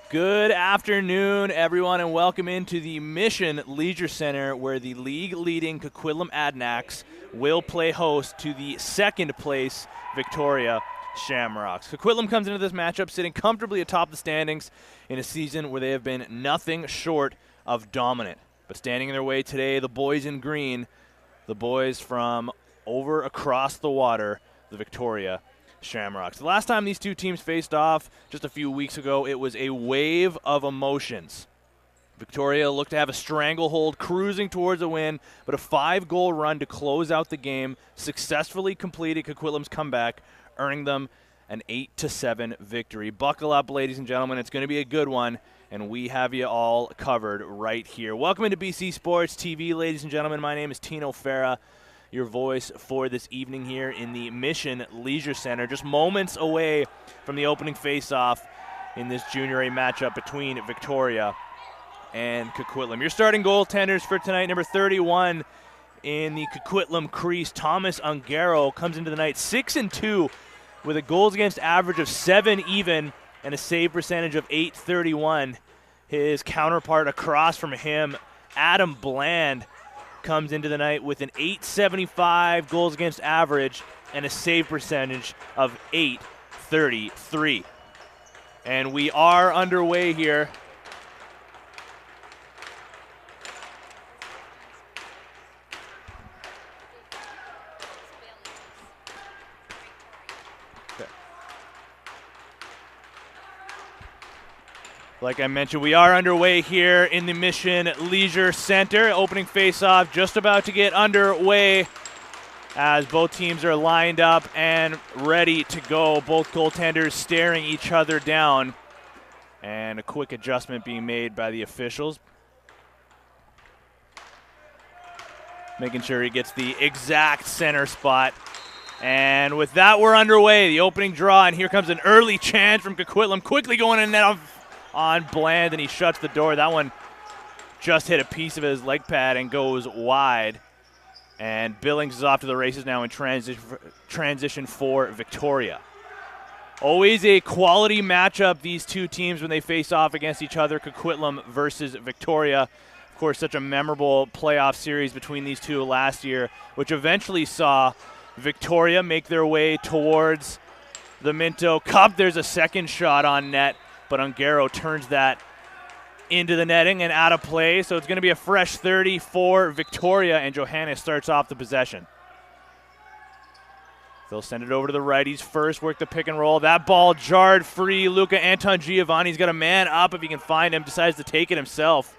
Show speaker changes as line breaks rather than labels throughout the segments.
Good afternoon, everyone, and welcome into the Mission Leisure Center, where the league-leading Coquitlam Adanacs will play host to the second-place Victoria Shamrocks. Coquitlam comes into this matchup sitting comfortably atop the standings in a season where they have been nothing short of dominant. But standing in their way today, the boys in green, the boys from over across the water, the Victoria Shamrocks. The last time these two teams faced off, just a few weeks ago, it was a wave of emotions. Victoria looked to have a stranglehold, cruising towards a win, but a 5-goal run to close out the game successfully completed Coquitlam's comeback, earning them an 8-7 victory. Buckle up, ladies and gentlemen. It's going to be a good one, and we have you all covered right here. Welcome into BC Sports TV, ladies and gentlemen. My name is Tino Farah, your voice for this evening here in the Mission Leisure Center, just moments away from the opening face-off in this Junior A matchup between Victoria and Coquitlam. Your starting goaltenders for tonight, number 31 in the Coquitlam crease, Thomas Ungaro, comes into the night 6-2 with a goals against average of 7 even and a save percentage of .831. His counterpart across from him, Adam Bland, comes into the night with an .875 goals against average and a save percentage of .833. And we are underway here. Like I mentioned, we are underway here in the Mission Leisure Center. Opening face-off just about to get underway as both teams are lined up and ready to go. Both goaltenders staring each other down. And a quick adjustment being made by the officials, making sure he gets the exact center spot. And with that, we're underway. The opening draw, and here comes an early chance from Coquitlam, quickly going in net on Bland, and he shuts the door. That one just hit a piece of his leg pad and goes wide. And Billings is off to the races now in transition for Victoria. Always a quality matchup, these two teams, when they face off against each other, Coquitlam versus Victoria. Of course, such a memorable playoff series between these two last year, which eventually saw Victoria make their way towards the Minto Cup. There's a second shot on net, but Ungaro turns that into the netting and out of play. So it's going to be a fresh 30 for Victoria, and Johannes starts off the possession. They'll send it over to the righties first, work the pick and roll. That ball jarred free. Luca Anton Giovanni's got a man up if he can find him, decides to take it himself.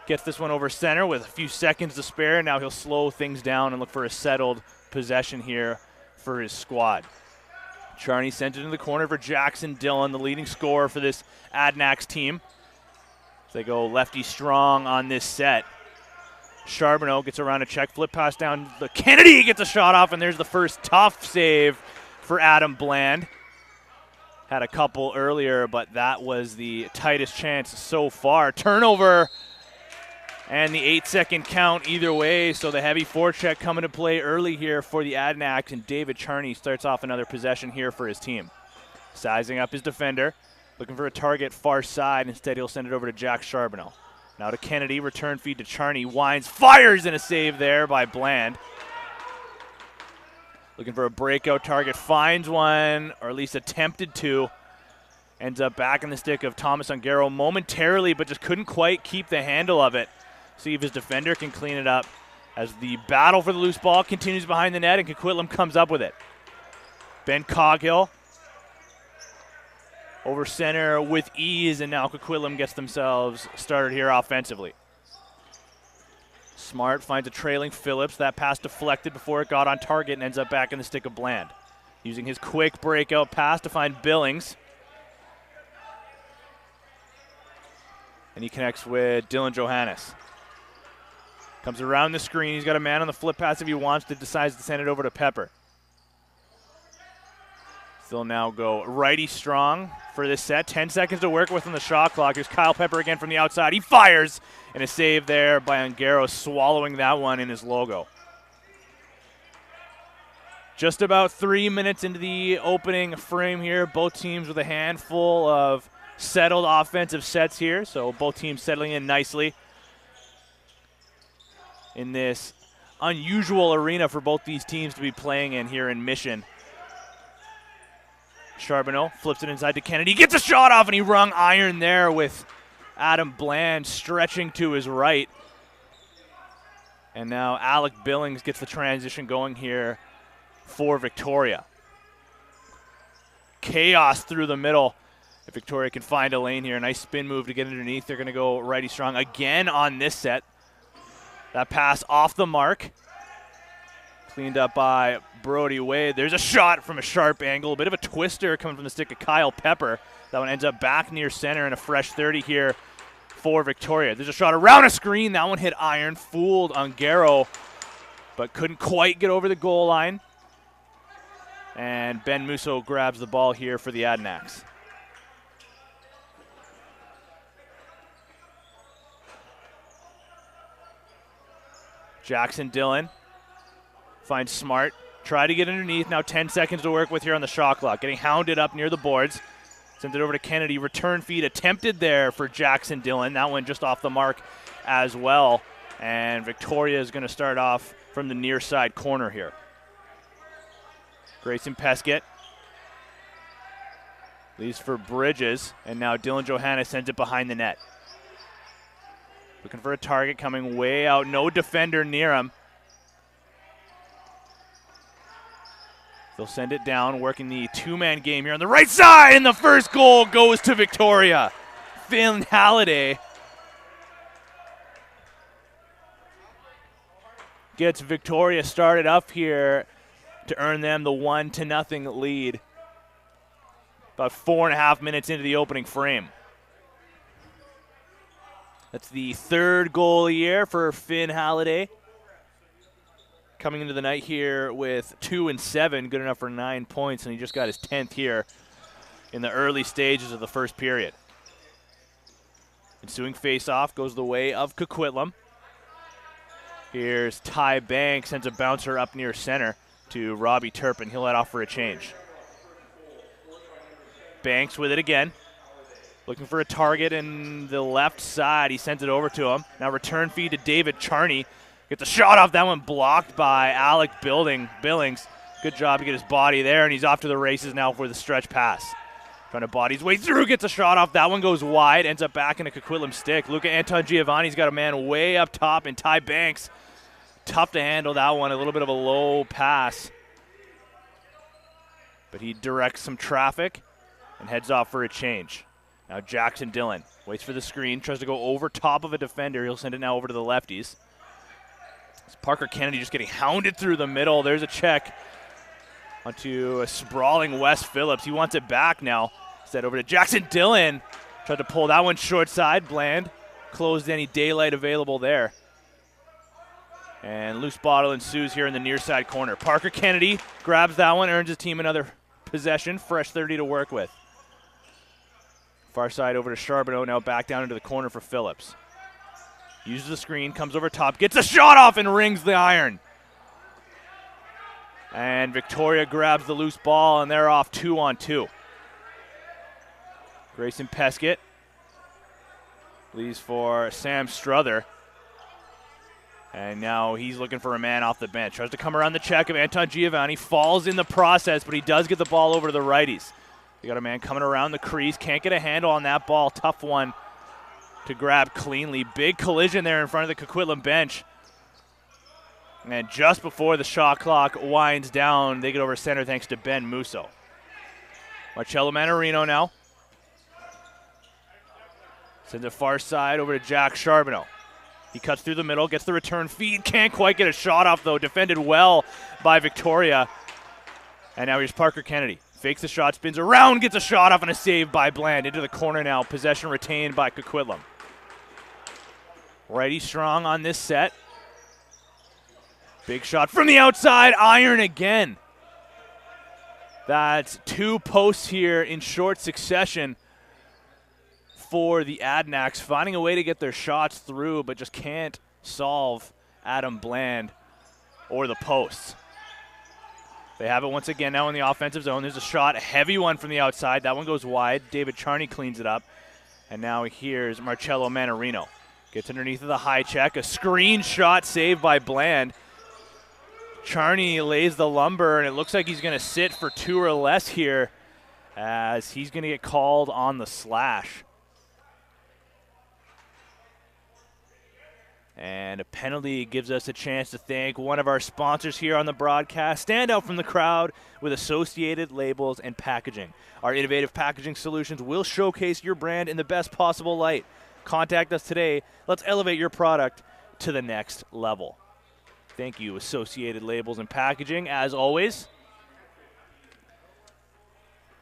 Gets this one over center with a few seconds to spare. Now he'll slow things down and look for a settled possession here for his squad. Charney sent it into the corner for Jackson Dillon, the leading scorer for this Adanacs team. They go lefty strong on this set. Charbonneau gets around a check, flip pass down. The Kennedy gets a shot off, and there's the first tough save for Adam Bland. Had a couple earlier, but that was the tightest chance so far. Turnover and the 8-second count either way, so the heavy forecheck coming to play early here for the Adanacs, and David Charney starts off another possession here for his team. Sizing up his defender, looking for a target far side. Instead, he'll send it over to Jack Charbonneau. Now to Kennedy, return feed to Charney, winds, fires, and a save there by Bland. Looking for a breakout target, finds one, or at least attempted to. Ends up back in the stick of Thomas Ungaro momentarily, but just couldn't quite keep the handle of it. See if his defender can clean it up as the battle for the loose ball continues behind the net, and Coquitlam comes up with it. Ben Coghill over center with ease, and now Coquitlam gets themselves started here offensively. Smart finds a trailing Phillips. That pass deflected before it got on target and ends up back in the stick of Bland. Using his quick breakout pass to find Billings. And he connects with Dylan Johannes. Comes around the screen. He's got a man on the flip pass if he wants to, decides to send it over to Pepper. They'll now go righty strong for this set. 10 seconds to work with on the shot clock. Here's Kyle Pepper again from the outside. He fires, and a save there by Ungaro, swallowing that one in his logo. Just about 3 minutes into the opening frame here. Both teams with a handful of settled offensive sets here, so both teams settling in nicely in this unusual arena for both these teams to be playing in here in Mission. Charbonneau flips it inside to Kennedy, gets a shot off, and he rung iron there with Adam Bland stretching to his right. And now Alec Billings gets the transition going here for Victoria. Chaos through the middle. If Victoria can find a lane here, nice spin move to get underneath. They're going to go righty strong again on this set. That pass off the mark. Cleaned up by Brody Wade. There's a shot from a sharp angle. A bit of a twister coming from the stick of Kyle Pepper. That one ends up back near center and a fresh 30 here for Victoria. There's a shot around a screen. That one hit iron. Fooled Ongaro, but couldn't quite get over the goal line. And Ben Musso grabs the ball here for the Adanacs. Jackson Dillon finds Smart. Try to get underneath. Now 10 seconds to work with here on the shot clock. Getting hounded up near the boards. Sent it over to Kennedy. Return feed attempted there for Jackson Dillon. That one just off the mark as well. And Victoria is going to start off from the near side corner here. Grayson Pescott leaves for Bridges. And now Dylan Johannes sends it behind the net. Looking for a target coming way out. No defender near him. They'll send it down, working the two-man game here on the right side, and the first goal goes to Victoria. Finn Halliday gets Victoria started up here to earn them the 1-0 lead. About 4.5 minutes into the opening frame. That's the third goal of the year for Finn Halliday. Coming into the night here with 2 and 7, good enough for 9 points, and he just got his 10th here in the early stages of the first period. Ensuing face-off goes the way of Coquitlam. Here's Ty Banks, sends a bouncer up near center to Robbie Turpin. He'll head off for a change. Banks with it again. Looking for a target in the left side. He sends it over to him. Now return feed to David Charney. Gets a shot off. That one blocked by Alec Billings. Good job to get his body there, and he's off to the races now for the stretch pass. Trying to body his way through. Gets a shot off. That one goes wide. Ends up back in a Coquitlam stick. Luca Anton Giovanni's got a man way up top, and Ty Banks. Tough to handle that one. A little bit of a low pass. But he directs some traffic and heads off for a change. Now Jackson Dillon waits for the screen. Tries to go over top of a defender. He'll send it now over to the lefties. Parker Kennedy just getting hounded through the middle. There's a check onto a sprawling Wes Phillips. He wants it back now. Set over to Jackson Dillon. Tried to pull that one short side. Bland closed any daylight available there. And loose bottle ensues here in the near side corner. Parker Kennedy grabs that one, earns his team another possession. Fresh 30 to work with. Far side over to Charbonneau, now back down into the corner for Phillips. Uses the screen, comes over top, gets a shot off and rings the iron. And Victoria grabs the loose ball, and they're off 2-on-2. Grayson Pescott leaves for Sam Struther. And now he's looking for a man off the bench. Tries to come around the check of Anton Giovanni, falls in the process, but he does get the ball over to the righties. You got a man coming around the crease, can't get a handle on that ball. Tough one to grab cleanly. Big collision there in front of the Coquitlam bench. And just before the shot clock winds down, they get over center thanks to Ben Musso. Marcello Manarino now. Sends it far side over to Jack Charbonneau. He cuts through the middle, gets the return feed. Can't quite get a shot off, though. Defended well by Victoria. And now here's Parker Kennedy. Fakes the shot, spins around, gets a shot off, and a save by Bland. Into the corner now. Possession retained by Coquitlam. Righty strong on this set. Big shot from the outside. Iron again. That's 2 posts here in short succession for the Adanacs. Finding a way to get their shots through, but just can't solve Adam Bland or the posts. They have it once again now in the offensive zone. There's a shot, a heavy one from the outside. That one goes wide. David Charney cleans it up. And now here's Marcello Manarino. Gets underneath of the high check. A screen shot saved by Bland. Charney lays the lumber, and it looks like he's going to sit for 2 or less here as he's going to get called on the slash. And a penalty gives us a chance to thank one of our sponsors here on the broadcast. Stand out from the crowd with Associated Labels and Packaging. Our innovative packaging solutions will showcase your brand in the best possible light. Contact us today. Let's elevate your product to the next level. Thank you, Associated Labels and Packaging, as always.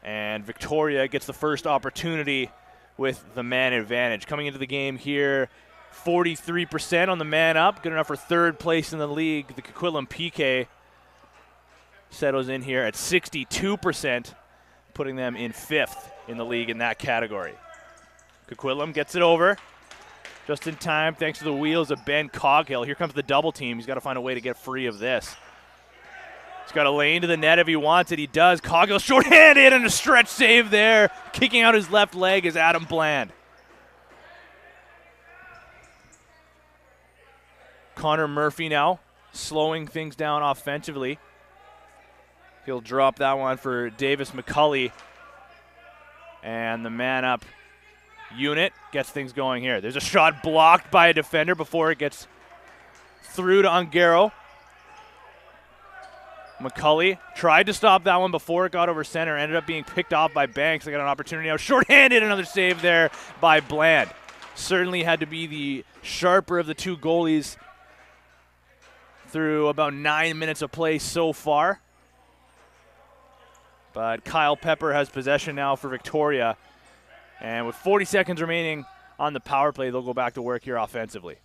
And Victoria gets the first opportunity with the man advantage. Coming into the game here, 43% on the man up, good enough for third place in the league. The Coquitlam PK settles in here at 62%, putting them in 5th in the league in that category. Coquitlam gets it over just in time thanks to the wheels of Ben Coghill. Here comes the double team. He's got to find a way to get free of this. He's got a lane to the net if he wants it. He does. Coghill short-handed and a stretch save there. Kicking out his left leg is Adam Bland. Connor Murphy now slowing things down offensively. He'll drop that one for Davis McCulley. And the man-up unit gets things going here. There's a shot blocked by a defender before it gets through to Ungaro. McCulley tried to stop that one before it got over center. Ended up being picked off by Banks. They got an opportunity now. Short-handed, another save there by Bland. Certainly had to be the sharper of the two goalies through about 9 minutes of play so far. But Kyle Pepper has possession now for Victoria. And with 40 seconds remaining on the power play, they'll go back to work here offensively.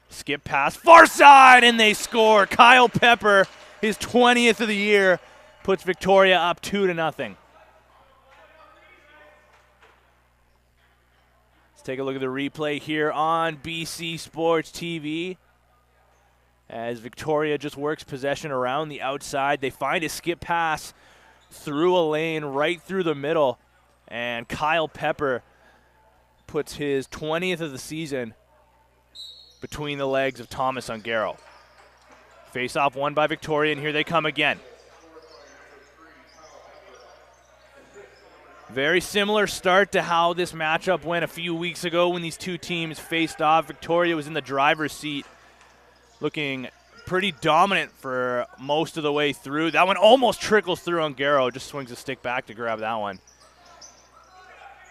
Skip pass, far side, and they score. Kyle Pepper, his 20th of the year, puts Victoria up 2-0. Let's take a look at the replay here on BC Sports TV. As Victoria just works possession around the outside. They find a skip pass through a lane right through the middle. And Kyle Pepper puts his 20th of the season between the legs of Thomas Ungaro. Face-off won by Victoria, and here they come again. Very similar start to how this matchup went a few weeks ago when these two teams faced off. Victoria was in the driver's seat, looking pretty dominant for most of the way through. That one almost trickles through Ungaro, just swings a stick back to grab that one.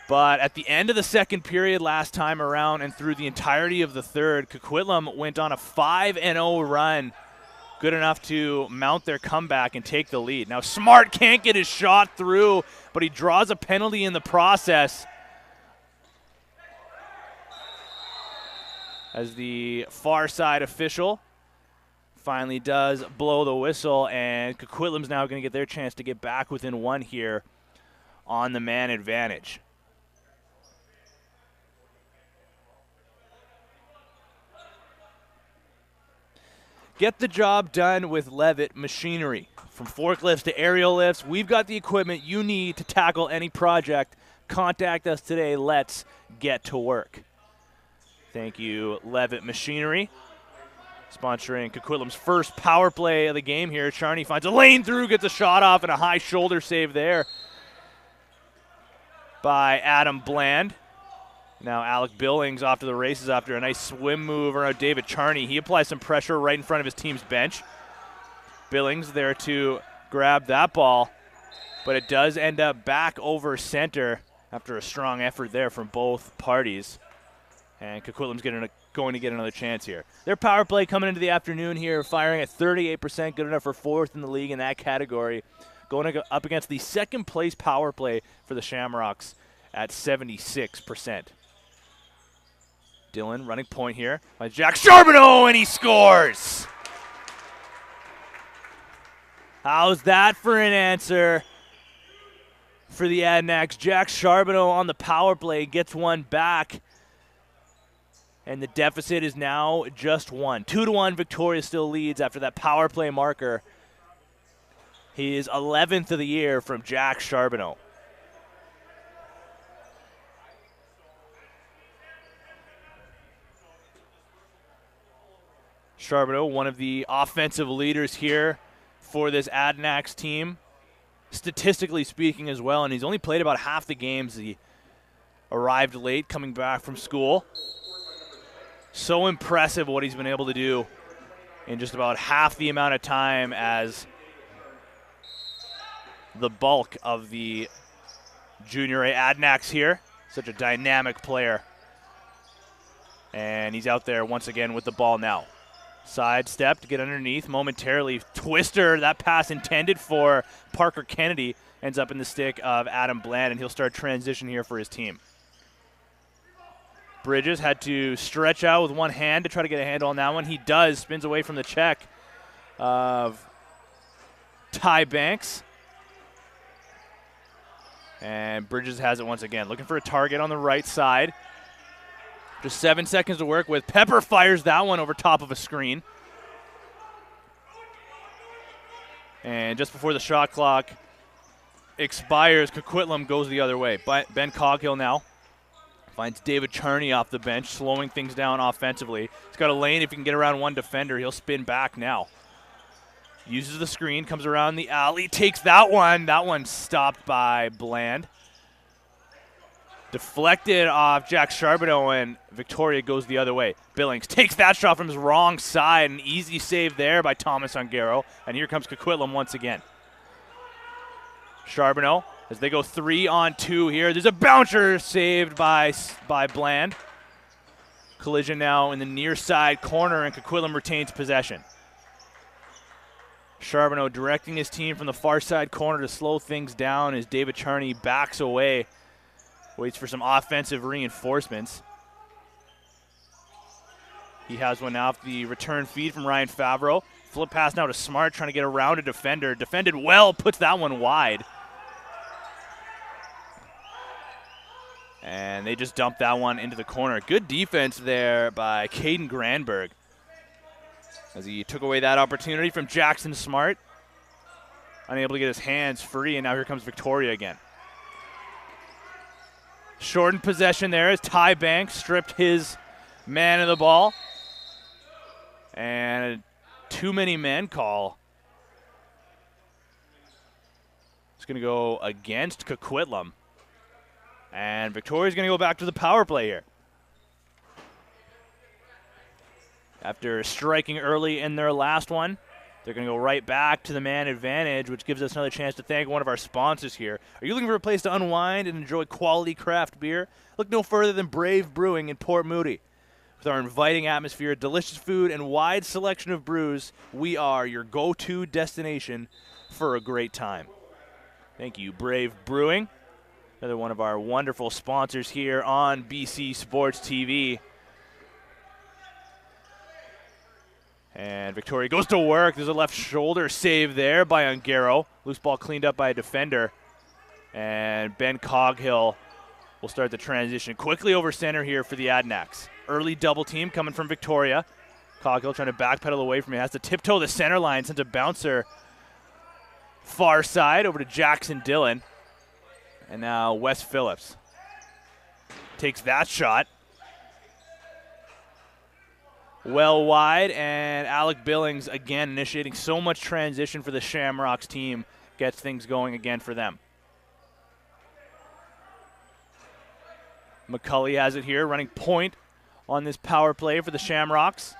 But at the end of the second period last time around and through the entirety of the third, Coquitlam went on a 5-0 run, good enough to mount their comeback and take the lead. Now Smart can't get his shot through, but he draws a penalty in the process as the far side official finally does blow the whistle, and Coquitlam's now going to get their chance to get back within one here on the man advantage. Get the job done with Levitt Machinery. From forklifts to aerial lifts, we've got the equipment you need to tackle any project. Contact us today. Let's get to work. Thank you, Levitt Machinery. Sponsoring Coquitlam's first power play of the game here. Charney finds a lane through, gets a shot off, and a high shoulder save there by Adam Bland. Now Alec Billings off to the races after a nice swim move around David Charney. He applies some pressure right in front of his team's bench. Billings there to grab that ball, but it does end up back over center after a strong effort there from both parties. And Coquitlam's going to get another chance here. Their power play coming into the afternoon here, firing at 38%, good enough for 4th in the league in that category. Going up against the second place power play for the Shamrocks at 76%. Dylan running point here by Jack Charbonneau, and he scores. How's that for an answer for the Adanacs? Jack Charbonneau on the power play gets one back, and the deficit is now just one. 2-1, Victoria still leads after that power play marker His 11th of the year from Jack Charbonneau. Charbonneau, one of the offensive leaders here for this Adanacs team, statistically speaking as well, and he's only played about half the games. He arrived late coming back from school. So impressive what he's been able to do in just about half the amount of time as the bulk of the Junior A Adanacs here. Such a dynamic player. And he's out there once again with the ball now. Side step to get underneath momentarily. Twister, that pass intended for Parker Kennedy, ends up in the stick of Adam Bland, and he'll start transition here for his team. Bridges had to stretch out with one hand to try to get a handle on that one. He does, spins away from the check of Ty Banks. And Bridges has it once again. Looking for a target on the right side. Just 7 seconds to work with. Pepper fires that one over top of a screen. And just before the shot clock expires, Coquitlam goes the other way. Ben Coghill now finds David Charney off the bench, slowing things down offensively. He's got a lane. If he can get around one defender, he'll spin back now. Uses the screen, comes around the alley, takes that one. That one stopped by Bland. Deflected off Jack Charbonneau, and Victoria goes the other way. Billings takes that shot from his wrong side. An easy save there by Thomas Ongaro. And here comes Coquitlam once again. Charbonneau, as they go 3-on-2 here. There's a bouncer saved by Bland. Collision now in the near side corner, and Coquitlam retains possession. Charbonneau directing his team from the far side corner to slow things down as David Charney backs away. Waits for some offensive reinforcements. He has one off the return feed from Ryan Favreau. Flip pass now to Smart, trying to get around a defender. Defended well, puts that one wide. And they just dumped that one into the corner. Good defense there by Caden Granberg, as he took away that opportunity from Jackson Smart. Unable to get his hands free, and now here comes Victoria again. Shortened possession there as Ty Banks stripped his man of the ball. And a too many men call. It's going to go against Coquitlam. And Victoria's going to go back to the power play here. After striking early in their last one, they're going to go right back to the man advantage, which gives us another chance to thank one of our sponsors here. Are you looking for a place to unwind and enjoy quality craft beer? Look no further than Brave Brewing in Port Moody. With our inviting atmosphere, delicious food, and wide selection of brews, we are your go-to destination for a great time. Thank you, Brave Brewing. Another one of our wonderful sponsors here on BC Sports TV. And Victoria goes to work. There's a left shoulder save there by Ongaro. Loose ball cleaned up by a defender. And Ben Coghill will start the transition quickly over center here for the Adanacs. Early double team coming from Victoria. Coghill trying to backpedal away from it. Has to tiptoe the center line, sends a bouncer far side over to Jackson Dillon. And now Wes Phillips takes that shot. Well wide, and Alec Billings again initiating so much transition for the Shamrocks team. Gets things going again for them. McCulley has it here, running point on this power play for the Shamrocks.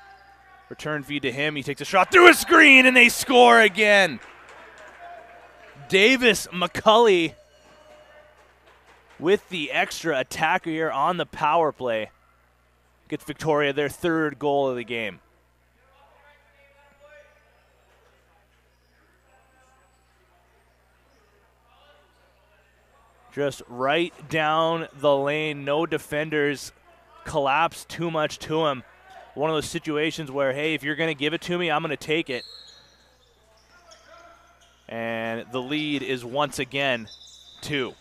Return feed to him. He takes a shot through a screen, and they score again. Davis McCulley with the extra attacker here on the power play. Gets Victoria their third goal of the game. Just right down the lane. No defenders collapse too much to him. One of those situations where, hey, if you're going to give it to me, I'm going to take it. And the lead is once again 2.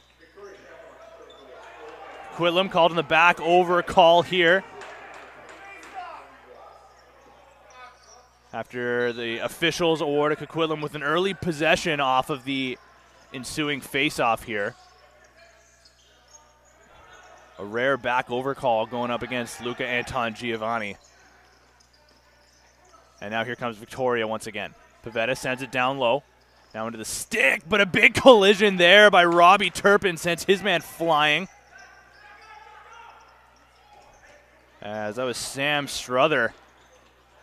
Coquitlam called in the back over a call here. After after the officials award Coquitlam with an early possession off of the ensuing face-off here. A rare back over call going up against Luca Anton Giovanni. And now here comes Victoria once again. Pavetta sends it down low. Now into the stick, but a big collision there by Robbie Turpin sends his man flying. As that was Sam Struther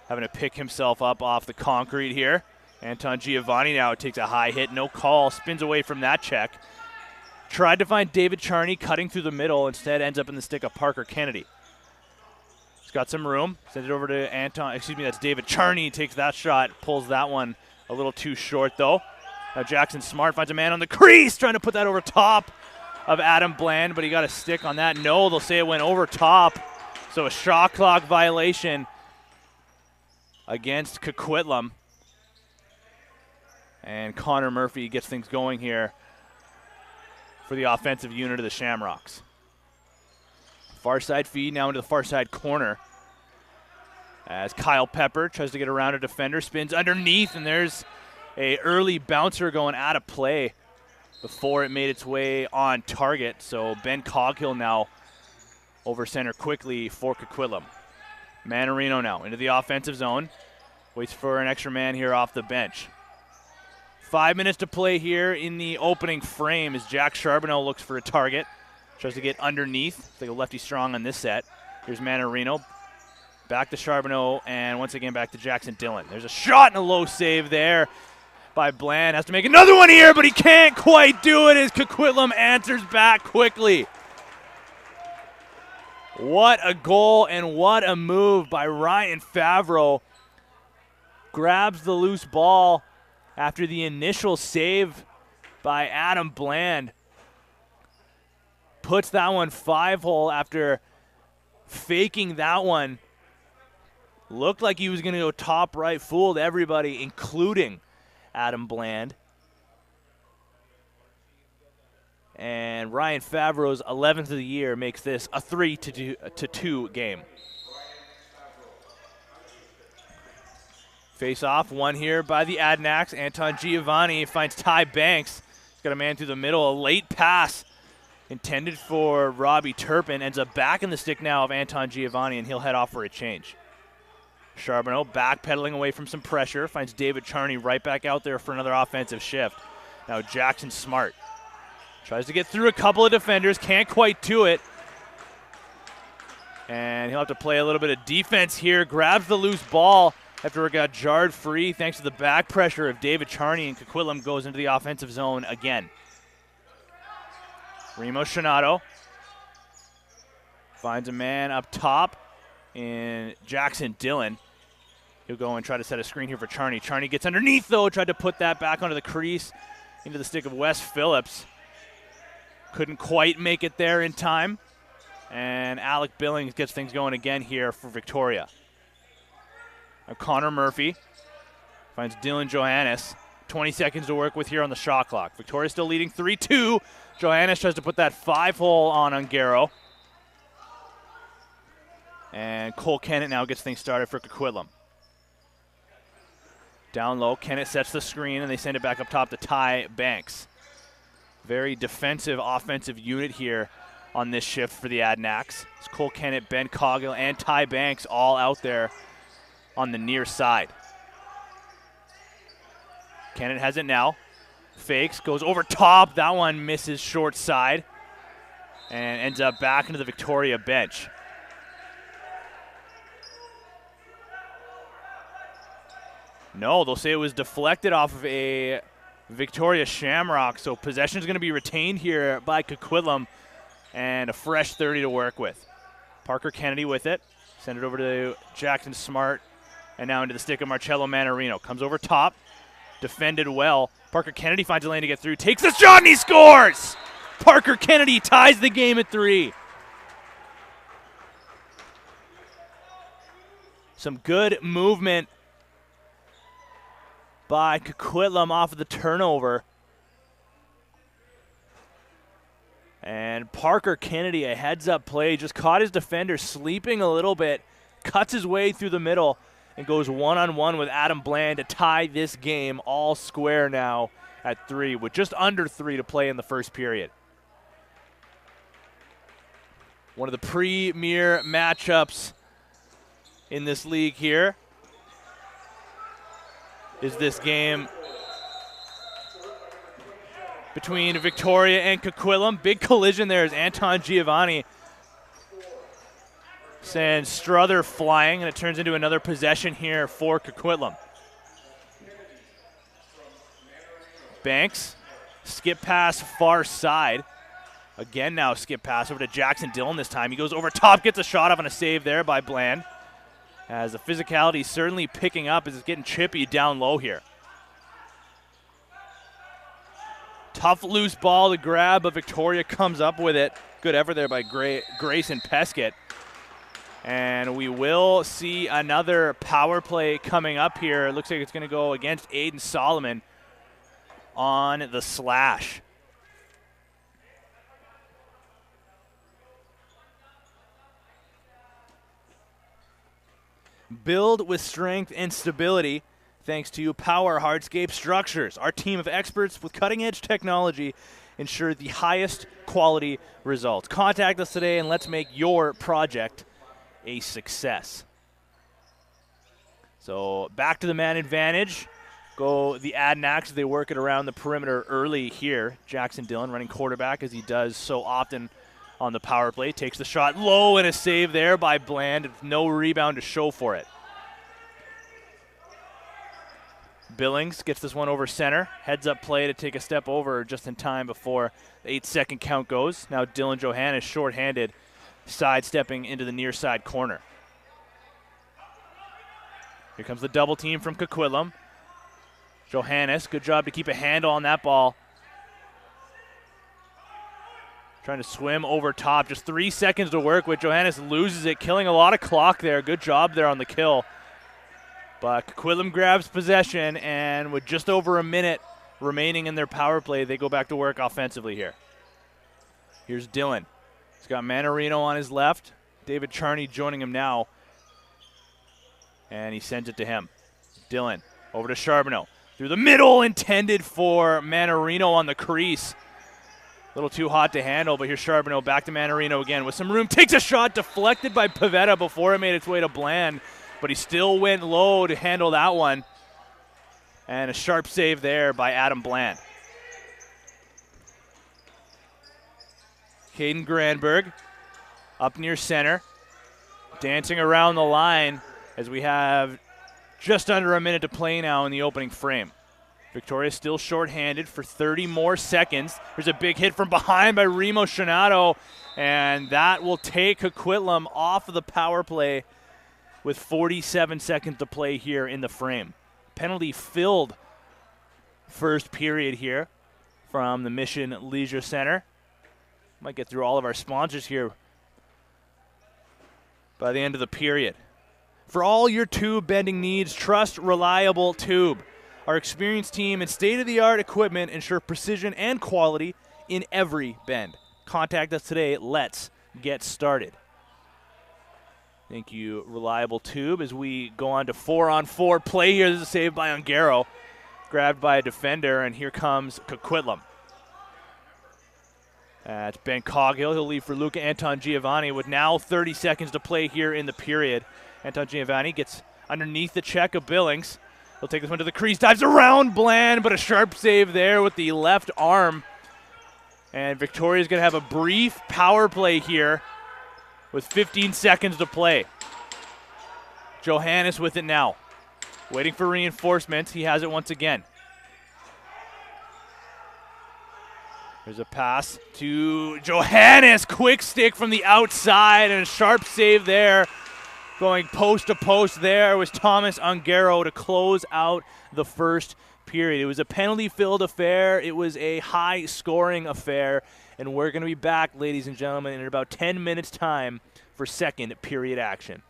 having to pick himself up off the concrete here. Anton Giovanni now takes a high hit, no call, spins away from that check. Tried to find David Charney cutting through the middle, instead ends up in the stick of Parker Kennedy. He's got some room, sends it over to Anton, excuse me, that's David Charney, takes that shot, pulls that one a little too short though. Now Jackson Smart finds a man on the crease, trying to put that over top of Adam Bland, but he got a stick on that. No, they'll say it went over top. So a shot clock violation against Coquitlam. And Connor Murphy gets things going here for the offensive unit of the Shamrocks. Far side feed now into the far side corner. As Kyle Pepper tries to get around a defender, spins underneath, and there's a early bouncer going out of play before it made its way on target. So Ben Coghill now over center quickly for Coquitlam. Manarino now into the offensive zone. Waits for an extra man here off the bench. 5 minutes to play here in the opening frame as Jack Charbonneau looks for a target. Tries to get underneath. It's like a lefty strong on this set. Here's Manarino. Back to Charbonneau, and once again back to Jackson Dillon. There's a shot and a low save there by Bland. Has to make another one here, but he can't quite do it as Coquitlam answers back quickly. What a goal and what a move by Ryan Favreau. Grabs the loose ball after the initial save by Adam Bland. Puts that one 5-hole after faking that one. Looked like he was going to go top right, fooled everybody, including Adam Bland. And Ryan Favreau's 11th of the year makes this a 3-2 game. Face off, one here by the Adanacs. Anton Giovanni finds Ty Banks. He's got a man through the middle. A late pass intended for Robbie Turpin. Ends up back in the stick now of Anton Giovanni, and he'll head off for a change. Charbonneau backpedaling away from some pressure. Finds David Charney right back out there for another offensive shift. Now Jackson Smart tries to get through a couple of defenders. Can't quite do it. And he'll have to play a little bit of defense here. Grabs the loose ball after it got jarred free thanks to the back pressure of David Charney, and Coquitlam goes into the offensive zone again. Remo Shinato finds a man up top in Jackson Dillon. He'll go and try to set a screen here for Charney. Charney gets underneath, though, tried to put that back onto the crease into the stick of Wes Phillips. Couldn't quite make it there in time. And Alec Billings gets things going again here for Victoria. Now Connor Murphy finds Dylan Johannes. 20 seconds to work with here on the shot clock. Victoria still leading 3-2. Johannes tries to put that 5-hole on Ungaro. And Cole Kennett now gets things started for Coquitlam. Down low, Kennett sets the screen, and they send it back up top to Ty Banks. Very defensive, offensive unit here on this shift for the Adanacs. It's Cole Kennett, Ben Coghill, and Ty Banks all out there on the near side. Kennett has it now. Fakes, goes over top. That one misses short side and ends up back into the Victoria bench. No, they'll say it was deflected off of a Victoria Shamrock, so possession is going to be retained here by Coquitlam and a fresh 30 to work with. Parker Kennedy with it. Send it over to Jackson Smart and now into the stick of Marcello Manarino. Comes over top. Defended well. Parker Kennedy finds a lane to get through. Takes the shot and he scores! Parker Kennedy ties the game at 3. Some good movement by Coquitlam off of the turnover. And Parker Kennedy, a heads-up play, just caught his defender sleeping a little bit, cuts his way through the middle, and goes one-on-one with Adam Bland to tie this game all square now at 3 with just under 3 to play in the first period. One of the premier matchups in this league here is this game between Victoria and Coquitlam. Big collision there as Anton Giovanni sends Struther flying, and it turns into another possession here for Coquitlam. Banks, skip pass far side. Again now skip pass over to Jackson Dillon this time. He goes over top, gets a shot off on a save there by Bland. As the physicality is certainly picking up as it's getting chippy down low here. Tough loose ball to grab, but Victoria comes up with it. Good effort there by Grayson Peskett. And we will see another power play coming up here. It looks like it's going to go against Aiden Solomon on the slash. Build with strength and stability thanks to Power Hardscape Structures. Our team of experts with cutting-edge technology ensure the highest quality results. Contact us today and let's make your project a success. So back to the man advantage. Go the Adanacs. They work it around the perimeter early here. Jackson Dillon running quarterback as he does so often on the power play. Takes the shot low and a save there by Bland. No rebound to show for it. Billings gets this one over center. Heads up play to take a step over just in time before the 8-second count goes. Now Dylan Johannes short-handed, sidestepping into the near side corner. Here comes the double team from Coquitlam. Johannes, good job to keep a handle on that ball. Trying to swim over top. Just 3 seconds to work with. Johannes loses it, killing a lot of clock there. Good job there on the kill. But Coquitlam grabs possession, and with just over a minute remaining in their power play, they go back to work offensively here. Here's Dillon. He's got Manarino on his left. David Charney joining him now. And he sends it to him. Dillon over to Charbonneau. Through the middle, intended for Manarino on the crease. A little too hot to handle, but here's Charbonneau back to Manarino again with some room. Takes a shot deflected by Pavetta before it made its way to Bland. But he still went low to handle that one. And a sharp save there by Adam Bland. Caden Granberg up near center. Dancing around the line as we have just under a minute to play now in the opening frame. Victoria still shorthanded for 30 more seconds. There's a big hit from behind by Remo Shinato. And that will take Coquitlam off of the power play with 47 seconds to play here in the frame. Penalty-filled first period here from the Mission Leisure Center. Might get through all of our sponsors here by the end of the period. For all your tube bending needs, trust Reliable Tube. Our experienced team and state-of-the-art equipment ensure precision and quality in every bend. Contact us today. Let's get started. Thank you, Reliable Tube, as we go on to 4-on-4 play here. This is a save by Ongaro, grabbed by a defender, and here comes Coquitlam. That's Ben Coghill. He'll leave for Luca Anton Giovanni with now 30 seconds to play here in the period. Anton Giovanni gets underneath the check of Billings. He'll take this one to the crease, dives around Bland, but a sharp save there with the left arm. And Victoria's going to have a brief power play here with 15 seconds to play. Johannes with it now. Waiting for reinforcements. He has it once again. There's a pass to Johannes. Quick stick from the outside and a sharp save there. Going post to post there was Thomas Ongaro to close out the first period. It was a penalty-filled affair. It was a high-scoring affair. And we're going to be back, ladies and gentlemen, in about 10 minutes' time for second period action.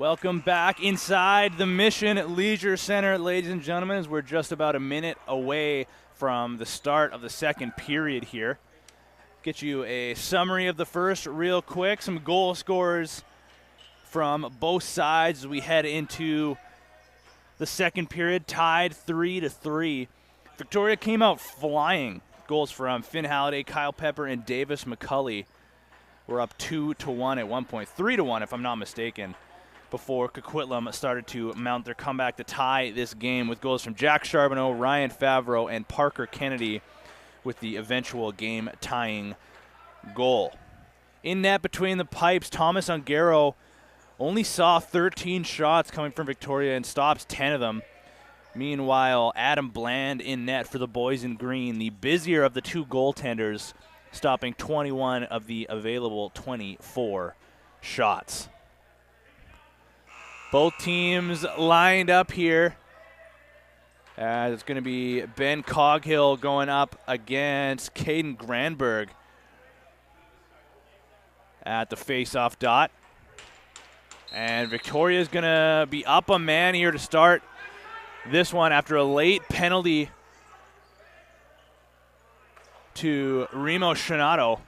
Welcome back inside the Mission Leisure Center, ladies and gentlemen, as we're just about a minute away from the start of the second period here. Get you a summary of the first real quick, some goal scorers from both sides as we head into the second period, tied 3-3. Victoria came out flying. Goals from Finn Halliday, Kyle Pepper, and Davis McCulley. We're up 2-1 at one point, 3-1 if I'm not mistaken, before Coquitlam started to mount their comeback to tie this game with goals from Jack Charbonneau, Ryan Favreau, and Parker Kennedy with the eventual game-tying goal. In net between the pipes, Thomas Ongaro only saw 13 shots coming from Victoria and stops 10 of them. Meanwhile, Adam Bland in net for the boys in green, the busier of the two goaltenders, stopping 21 of the available 24 shots. Both teams lined up here. It's going to be Ben Coghill going up against Caden Granberg at the face-off dot. And Victoria's going to be up a man here to start this one after a late penalty to Remo Shinato.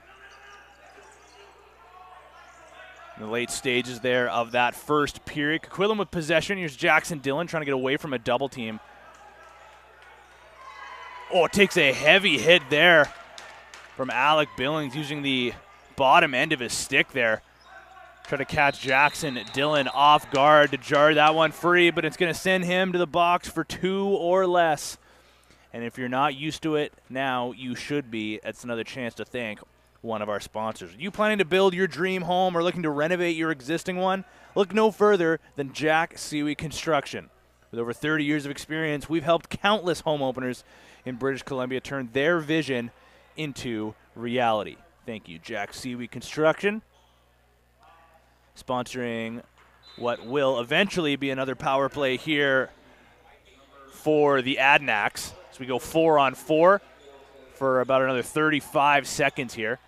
In the late stages there of that first period. Coquitlam with possession. Here's Jackson Dillon trying to get away from a double team. Oh, it takes a heavy hit there from Alec Billings using the bottom end of his stick there. Try to catch Jackson Dillon off guard to jar that one free, but it's going to send him to the box for 2 or less. And if you're not used to it now, you should be. That's another chance to thank one of our sponsors. Are you planning to build your dream home or looking to renovate your existing one? Look no further than Jack Seaweed Construction. With over 30 years of experience, we've helped countless home openers in British Columbia turn their vision into reality. Thank you, Jack Seaweed Construction, sponsoring what will eventually be another power play here for the Adanacs. So we go 4-on-4 for about another 35 seconds here.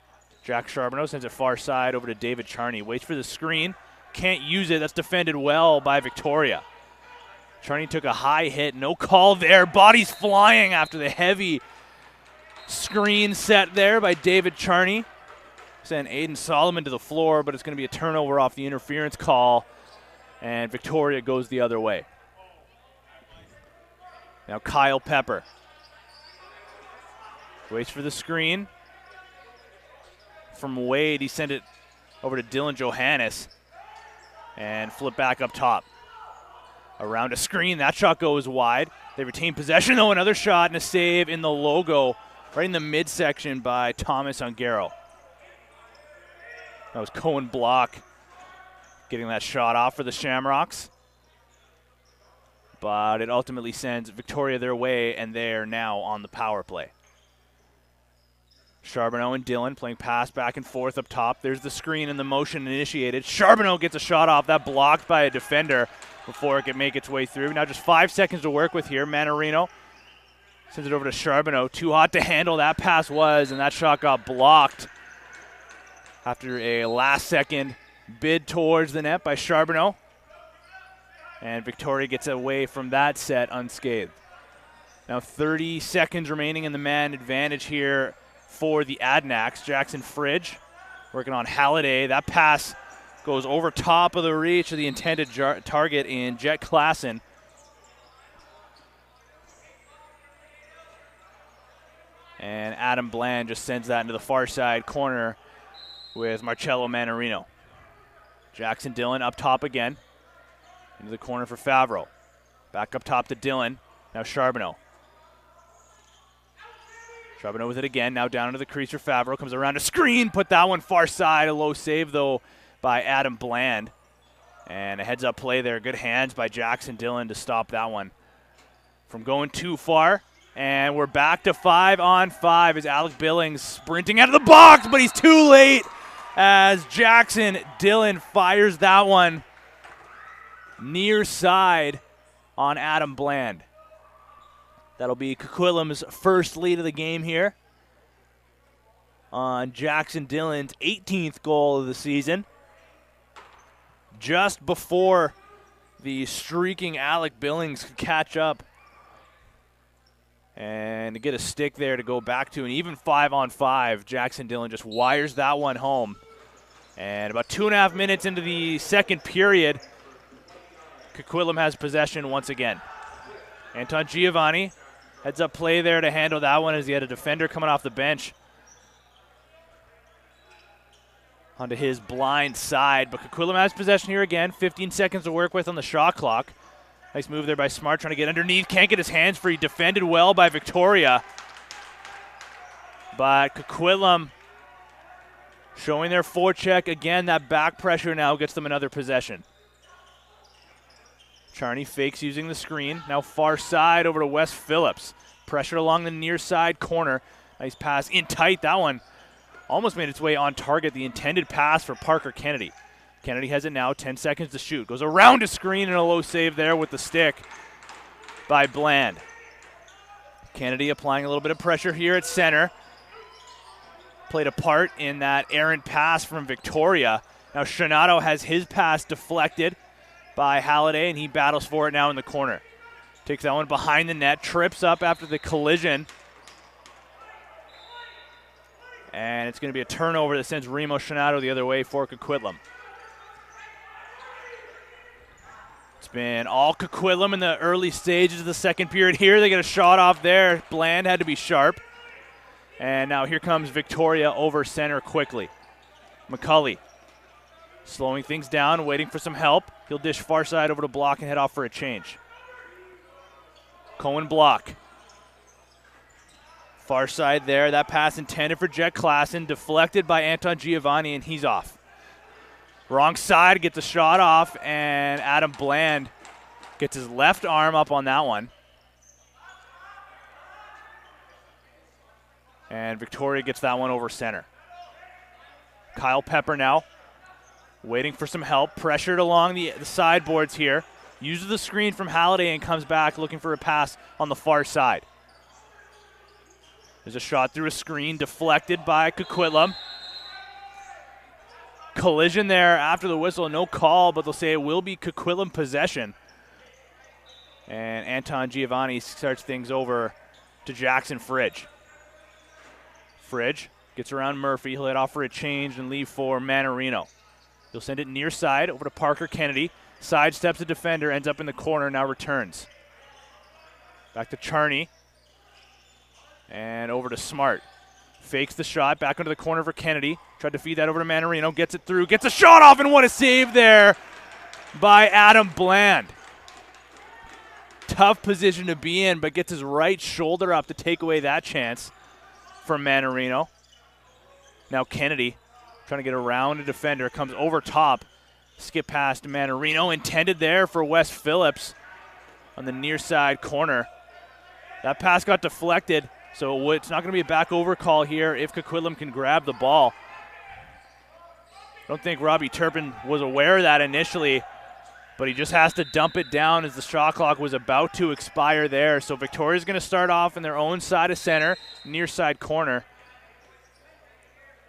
Jack Charbonneau sends it far side over to David Charney. Waits for the screen. Can't use it. That's defended well by Victoria. Charney took a high hit. No call there. Bodies flying after the heavy screen set there by David Charney. Sent Aiden Solomon to the floor, but it's going to be a turnover off the interference call, and Victoria goes the other way. Now Kyle Pepper waits for the screen. From Wade, he sent it over to Dylan Johannes and flip back up top. Around a screen, that shot goes wide. They retain possession, though. Another shot and a save in the logo, right in the midsection by Thomas Ongaro. That was Cohen Block getting that shot off for the Shamrocks. But it ultimately sends Victoria their way, and they're now on the power play. Charbonneau and Dillon playing pass back and forth up top. There's the screen and the motion initiated. Charbonneau gets a shot off. That blocked by a defender before it could make its way through. Now just 5 seconds to work with here. Manarino sends it over to Charbonneau. Too hot to handle. That pass was, and that shot got blocked after a last-second bid towards the net by Charbonneau. And Victoria gets away from that set unscathed. Now 30 seconds remaining in the man advantage here for the Adanacs. Jackson Fridge working on Halliday. That pass goes over top of the reach of the intended target in Jet Klassen. And Adam Bland just sends that into the far side corner with Marcello Manarino. Jackson Dillon up top again. Into the corner for Favreau. Back up top to Dillon. Now Charbonneau. Charbonneau with it again. Now down into the crease for Favreau. Comes around a screen. Put that one far side. A low save, though, by Adam Bland. And a heads-up play there. Good hands by Jackson Dillon to stop that one from going too far. And we're back to 5-on-5 as Alec Billings sprinting out of the box, but he's too late as Jackson Dillon fires that one near side on Adam Bland. That'll be Coquitlam's first lead of the game here on Jackson Dillon's 18th goal of the season. just before the streaking Alec Billings could catch up and to get a stick there to go back to an even 5-on-5. Jackson Dillon just wires that one home. And about 2.5 minutes into the second period, Coquitlam has possession once again. Anton Giovanni heads up play there to handle that one as he had a defender coming off the bench onto his blind side. But Coquitlam has possession here again. 15 seconds to work with on the shot clock. Nice move there by Smart, trying to get underneath. Can't get his hands free. Defended well by Victoria. But Coquitlam showing their forecheck. Again, that back pressure now gets them another possession. Charney fakes using the screen. Now far side over to Wes Phillips. Pressure along the near side corner. Nice pass in tight. That one almost made its way on target. The intended pass for Parker Kennedy. Kennedy has it now, 10 seconds to shoot. Goes around a screen and a low save there with the stick by Bland. Kennedy applying a little bit of pressure here at center. Played a part in that errant pass from Victoria. Now Shinato has his pass deflected by Halliday, and he battles for it now in the corner. Takes that one behind the net, trips up after the collision. And it's going to be a turnover that sends Remo Shinato the other way for Coquitlam. It's been all Coquitlam in the early stages of the second period here. They get a shot off there. Bland had to be sharp. And now here comes Victoria over center quickly. McCulley slowing things down, waiting for some help. He'll dish far side over to Block and head off for a change. Cohen Block. Far side there. That pass intended for Jet Klassen, deflected by Anton Giovanni, and he's off. Wrong side, gets a shot off, and Adam Bland gets his left arm up on that one. And Victoria gets that one over center. Kyle Pepper now waiting for some help. Pressured along the sideboards here. Uses the screen from Halliday and comes back looking for a pass on the far side. There's a shot through a screen, deflected by Coquitlam. Collision there after the whistle, no call, but they'll say it will be Coquitlam possession. And Anton Giovanni starts things over to Jackson Fridge. Fridge gets around Murphy. He'll head off for a change and leave for Manarino. He'll send it near side over to Parker Kennedy. Sidesteps the defender, ends up in the corner, now returns. Back to Charney. And over to Smart. Fakes the shot, back into the corner for Kennedy. Tried to feed that over to Manarino, gets it through, gets a shot off, and what a save there by Adam Bland. Tough position to be in, but gets his right shoulder up to take away that chance from Manarino. Now Kennedy trying to get around a defender, comes over top. Skip past Manarino, intended there for Wes Phillips on the near side corner. That pass got deflected, so it's not going to be a back over call here if Coquitlam can grab the ball. I don't think Robbie Turpin was aware of that initially, but he just has to dump it down as the shot clock was about to expire there. So Victoria's going to start off in their own side of center, near side corner.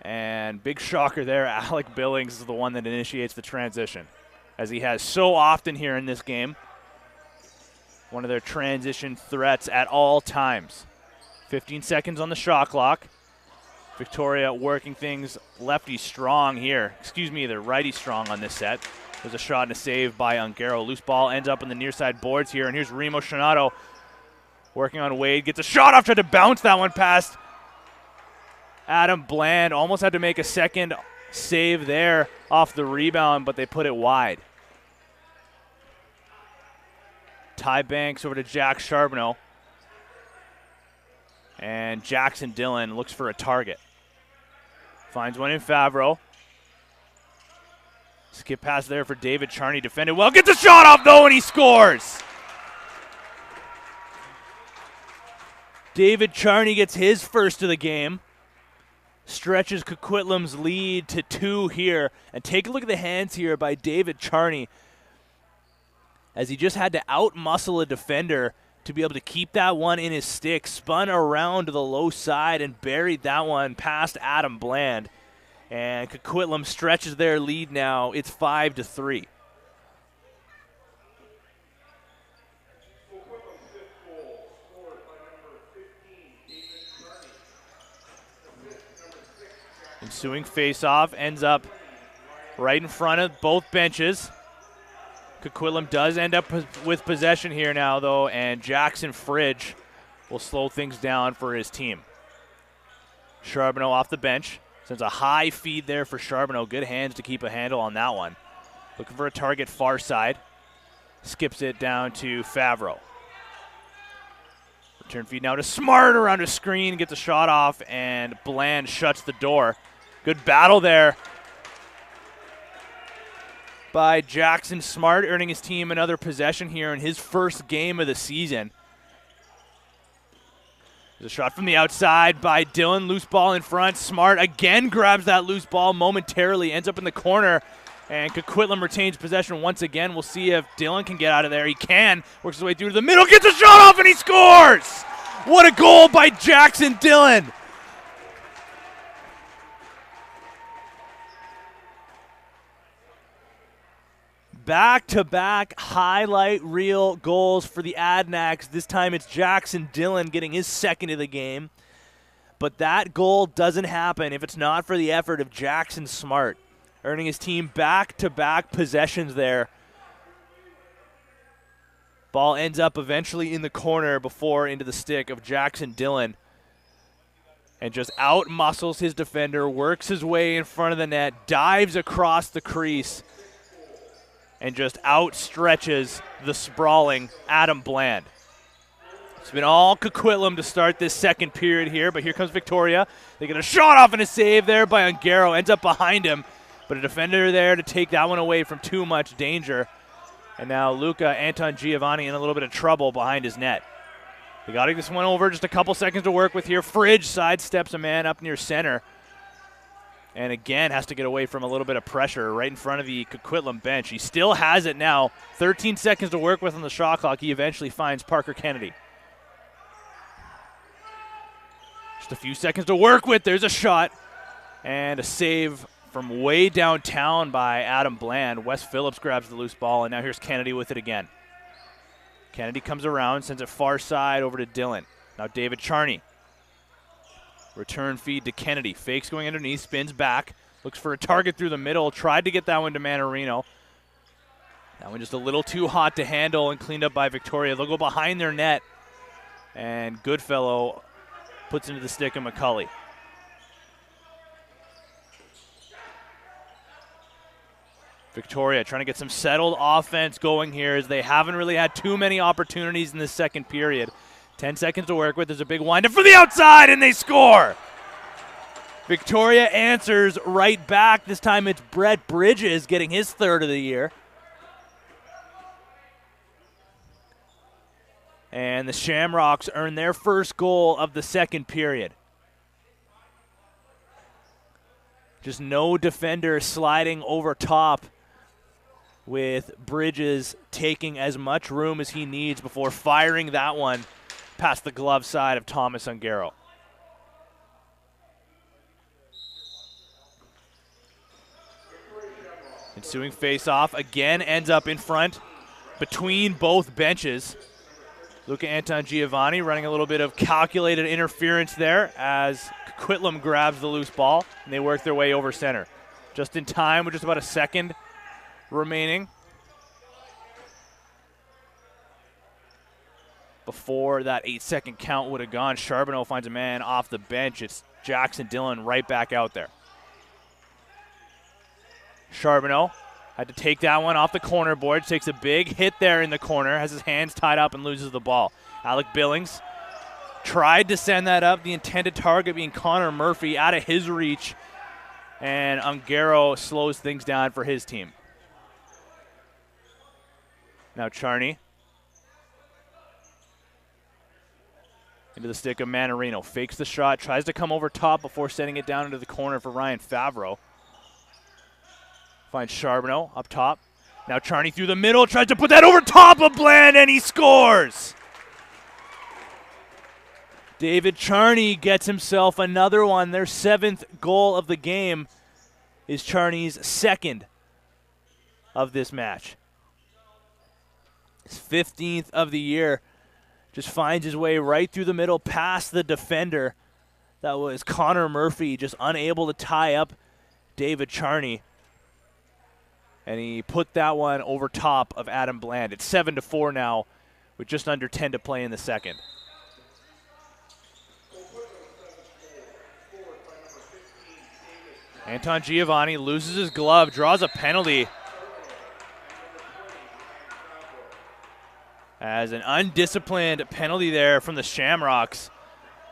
And big shocker there, Alec Billings is the one that initiates the transition, as he has so often here in this game. One of their transition threats at all times. 15 seconds on the shot clock. Victoria working things lefty strong here. Excuse me, they're righty strong on this set. There's a shot and a save by Ungaro. Loose ball ends up in the near side boards here, and here's Remo Shinato working on Wade. Gets a shot off, tried to bounce that one past Adam Bland. Almost had to make a second save there off the rebound, but they put it wide. Ty Banks over to Jack Charbonneau. And Jackson Dillon looks for a target. Finds one in Favreau. Skip pass there for David Charney. Defended well. Gets a shot off, though, and he scores. David Charney gets his first of the game. Stretches Coquitlam's lead to 2 here. And take a look at the hands here by David Charney, as he just had to out-muscle a defender to be able to keep that one in his stick. Spun around to the low side and buried that one past Adam Bland. And Coquitlam stretches their lead now. It's 5-3. Ensuing face-off ends up right in front of both benches. Coquitlam does end up with possession here now, though, and Jackson Fridge will slow things down for his team. Charbonneau off the bench. Sends a high feed there for Charbonneau. Good hands to keep a handle on that one. Looking for a target far side. Skips it down to Favreau. Return feed now to Smart around a screen. Gets a shot off, and Bland shuts the door. Good battle there by Jackson Smart, earning his team another possession here in his first game of the season. There's a shot from the outside by Dillon. Loose ball in front. Smart again grabs that loose ball momentarily. Ends up in the corner. And Coquitlam retains possession once again. We'll see if Dillon can get out of there. He can. Works his way through to the middle. Gets a shot off and he scores! What a goal by Jackson Dillon! Back-to-back highlight reel goals for the Adanacs. This time it's Jackson Dillon getting his second of the game. But that goal doesn't happen if it's not for the effort of Jackson Smart, earning his team back-to-back possessions there. Ball ends up eventually in the corner before into the stick of Jackson Dillon. And just out-muscles his defender, works his way in front of the net, dives across the crease, and just outstretches the sprawling Adam Bland. It's been all Coquitlam to start this second period here, but here comes Victoria. They get a shot off and a save there by Ongaro. Ends up behind him, but a defender there to take that one away from too much danger. And now Anton Giovanni in a little bit of trouble behind his net. They got this one over, just a couple seconds to work with here. Fridge sidesteps a man up near center. And again, has to get away from a little bit of pressure right in front of the Coquitlam bench. He still has it now. 13 seconds to work with on the shot clock. He eventually finds Parker Kennedy. Just a few seconds to work with. There's a shot. And a save from way downtown by Adam Bland. Wes Phillips grabs the loose ball, and now here's Kennedy with it again. Kennedy comes around, sends it far side over to Dillon. Now David Charney. Return feed to Kennedy. Fakes going underneath, spins back. Looks for a target through the middle. Tried to get that one to Manarino. That one just a little too hot to handle and cleaned up by Victoria. They'll go behind their net. And Goodfellow puts into the stick of McCulley. Victoria trying to get some settled offense going here as they haven't really had too many opportunities in the second period. 10 seconds to work with. There's a big windup for the outside, and they score. Victoria answers right back. This time it's Brett Bridges getting his third of the year. And the Shamrocks earn their first goal of the second period. Just no defender sliding over top, with Bridges taking as much room as he needs before firing that one past the glove side of Thomas Ongaro. Ensuing face-off again ends up in front between both benches. Anton Giovanni running a little bit of calculated interference there as Coquitlam grabs the loose ball, and they work their way over center. Just in time with just about a second remaining before that 8-second count would have gone. Charbonneau finds a man off the bench. It's Jackson Dillon right back out there. Charbonneau had to take that one off the corner board. Takes a big hit there in the corner. Has his hands tied up and loses the ball. Alec Billings tried to send that up. The intended target being Connor Murphy out of his reach. And Ongaro slows things down for his team. Now Charney. Into the stick of Manarino. Fakes the shot. Tries to come over top before sending it down into the corner for Ryan Favreau. Finds Charbonneau up top. Now Charney through the middle. Tries to put that over top of Bland, and he scores. David Charney gets himself another one. Their 7th goal of the game is Charney's 2nd of this match. His 15th of the year. Just finds his way right through the middle past the defender That was Connor Murphy just unable to tie up David Charney. And he put that one over top of Adam Bland. It's 7-4 now with just under 10 to play in the second. Anton Giovanni loses his glove, draws a penalty. As an undisciplined penalty there from the Shamrocks.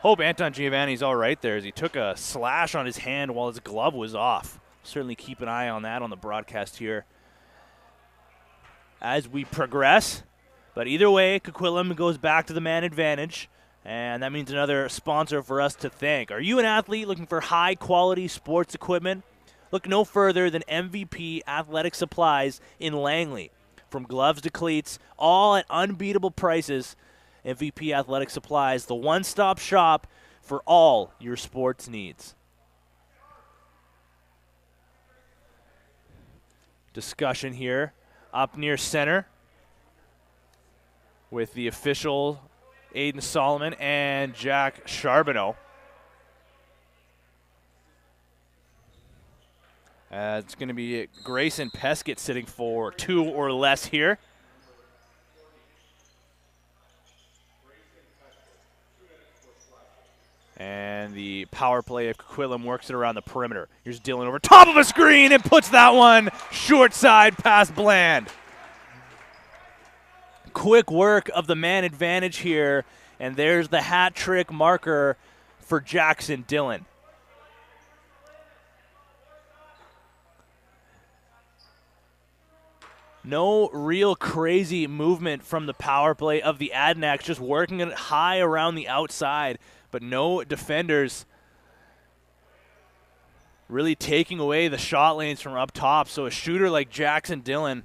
Hope Anton Giovanni's all right there as he took a slash on his hand while his glove was off. Certainly keep an eye on that on the broadcast here as we progress. But either way, Coquitlam goes back to the man advantage, and that means another sponsor for us to thank. Are you an athlete looking for high-quality sports equipment? Look no further than MVP Athletic Supplies in Langley. From gloves to cleats, all at unbeatable prices. MVP Athletic Supplies, the one-stop shop for all your sports needs. Discussion here up near center with the official Aiden Solomon and Jack Charbonneau. It's going to be Grayson Peskett sitting for 2 or less here. And the power play of Coquitlam works it around the perimeter. Here's Dylan over top of a screen and puts that one short side past Bland. Quick work of the man advantage here, and there's the hat trick marker for Jackson Dillon. No real crazy movement from the power play of the Adanacs, just working it high around the outside, but no defenders really taking away the shot lanes from up top. So a shooter like Jackson Dillon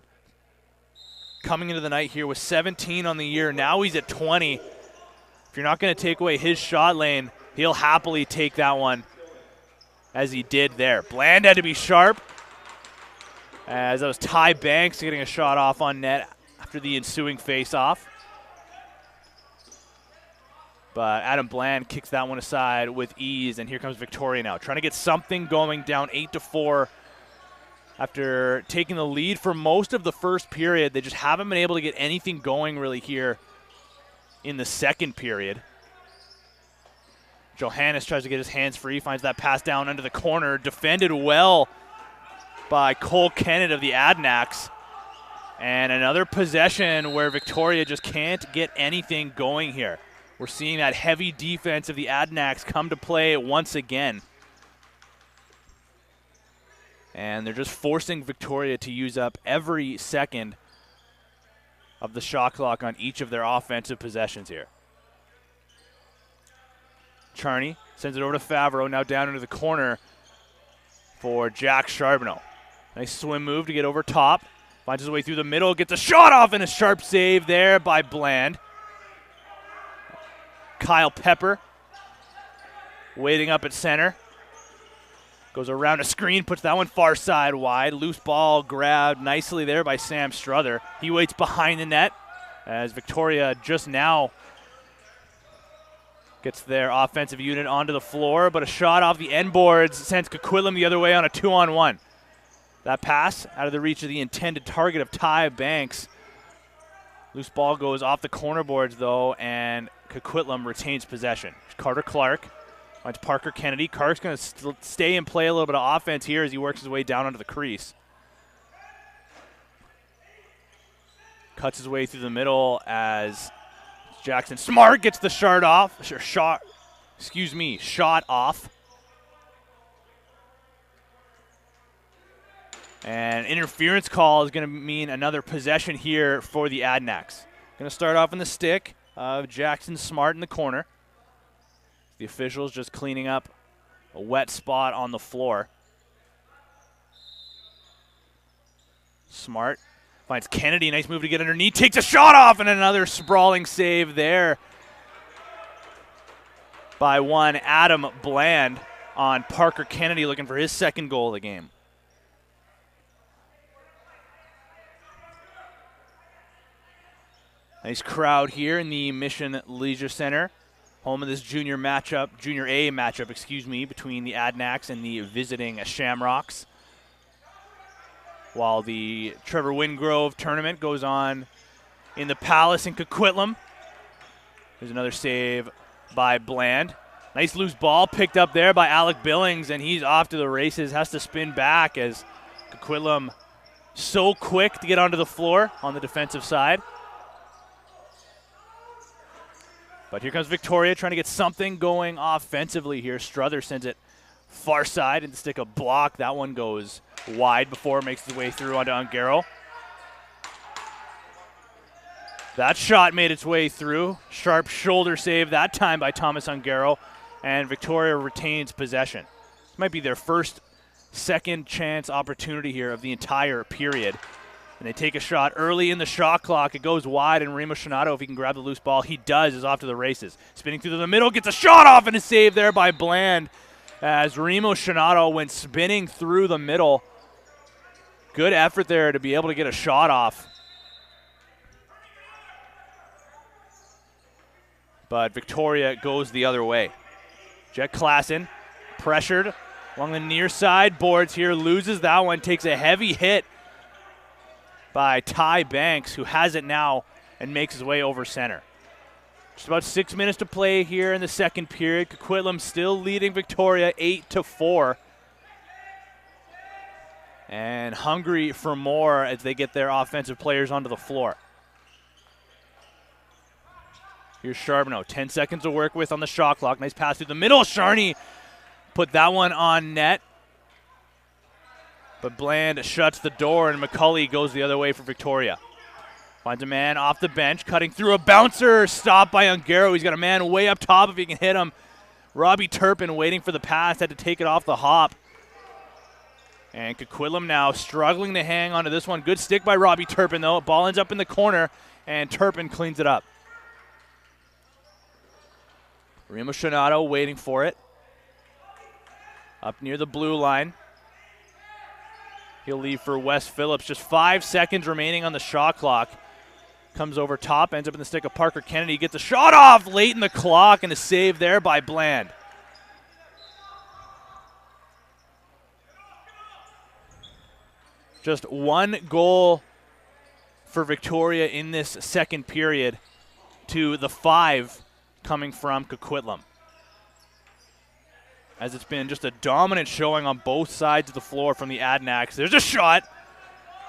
coming into the night here with 17 on the year. Now he's at 20. If you're not going to take away his shot lane, he'll happily take that one as he did there. Bland had to be sharp, as that was Ty Banks getting a shot off on net after the ensuing face-off. But Adam Bland kicks that one aside with ease, and here comes Victoria now, trying to get something going, down 8-4. After taking the lead for most of the first period, they just haven't been able to get anything going really here in the second period. Johannes tries to get his hands free, finds that pass down under the corner, defended well by Cole Kennett of the Adanacs. And another possession where Victoria just can't get anything going here. We're seeing that heavy defense of the Adanacs come to play once again. And they're just forcing Victoria to use up every second of the shot clock on each of their offensive possessions here. Charney sends it over to Favreau, now down into the corner for Jack Charbonneau. Nice swim move to get over top. Finds his way through the middle, gets a shot off, and a sharp save there by Bland. Kyle Pepper waiting up at center. Goes around a screen, puts that one far side wide. Loose ball grabbed nicely there by Sam Struther. He waits behind the net as Victoria just now gets their offensive unit onto the floor, but a shot off the end boards sends Coquitlam the other way on a 2-on-1. That pass out of the reach of the intended target of Ty Banks. Loose ball goes off the corner boards, though, and Coquitlam retains possession. Carter Clark finds Parker Kennedy. Clark's going to stay and play a little bit of offense here as he works his way down onto the crease. Cuts his way through the middle as Jackson Smart gets the shot off. And interference call is going to mean another possession here for the Adanacs. Going to start off in the stick of Jackson Smart in the corner. The officials just cleaning up a wet spot on the floor. Smart finds Kennedy. Nice move to get underneath. Takes a shot off, and another sprawling save there by one Adam Bland on Parker Kennedy, looking for his second goal of the game. Nice crowd here in the Mission Leisure Center home of this junior A matchup, excuse me, between the Adanacs and the visiting Shamrocks. While the Trevor Wingrove tournament goes on in the Palace in Coquitlam. There's another save by Bland. Nice loose ball picked up there by Alec Billings, and he's off to the races. Has to spin back as Coquitlam so quick to get onto the floor on the defensive side. But here comes Victoria trying to get something going offensively here. Strother sends it far side and stick a block. That one goes wide before it makes its way through onto Ongaro. That shot made its way through. Sharp shoulder save that time by Thomas Ongaro, and Victoria retains possession. This might be their first second chance opportunity here of the entire period. And they take a shot early in the shot clock. It goes wide, and Remo Shinato, if he can grab the loose ball, he does, is off to the races. Spinning through the middle, gets a shot off, and a save there by Bland as Remo Shinato went spinning through the middle. Good effort there to be able to get a shot off. But Victoria goes the other way. Jet Klassen pressured along the near side boards here, loses that one, takes a heavy hit by Ty Banks, who has it now and makes his way over center. Just about 6 minutes to play here in the second period. Coquitlam still leading Victoria 8-4. And hungry for more as they get their offensive players onto the floor. Here's Charbonneau, 10 seconds to work with on the shot clock. Nice pass through the middle. Charney put that one on net. But Bland shuts the door, and McCulley goes the other way for Victoria. Finds a man off the bench, cutting through a bouncer. Stopped by Ongaro. He's got a man way up top if he can hit him. Robbie Turpin waiting for the pass, had to take it off the hop. And Coquitlam now struggling to hang onto this one. Good stick by Robbie Turpin, though. Ball ends up in the corner, and Turpin cleans it up. Remo Shinato waiting for it. Up near the blue line. He'll leave for Wes Phillips. Just 5 seconds remaining on the shot clock. Comes over top, ends up in the stick of Parker Kennedy. Gets a shot off late in the clock, and a save there by Bland. Just one goal for Victoria in this second period to the 5 coming from Coquitlam. As it's been just a dominant showing on both sides of the floor from the Adanacs. There's a shot.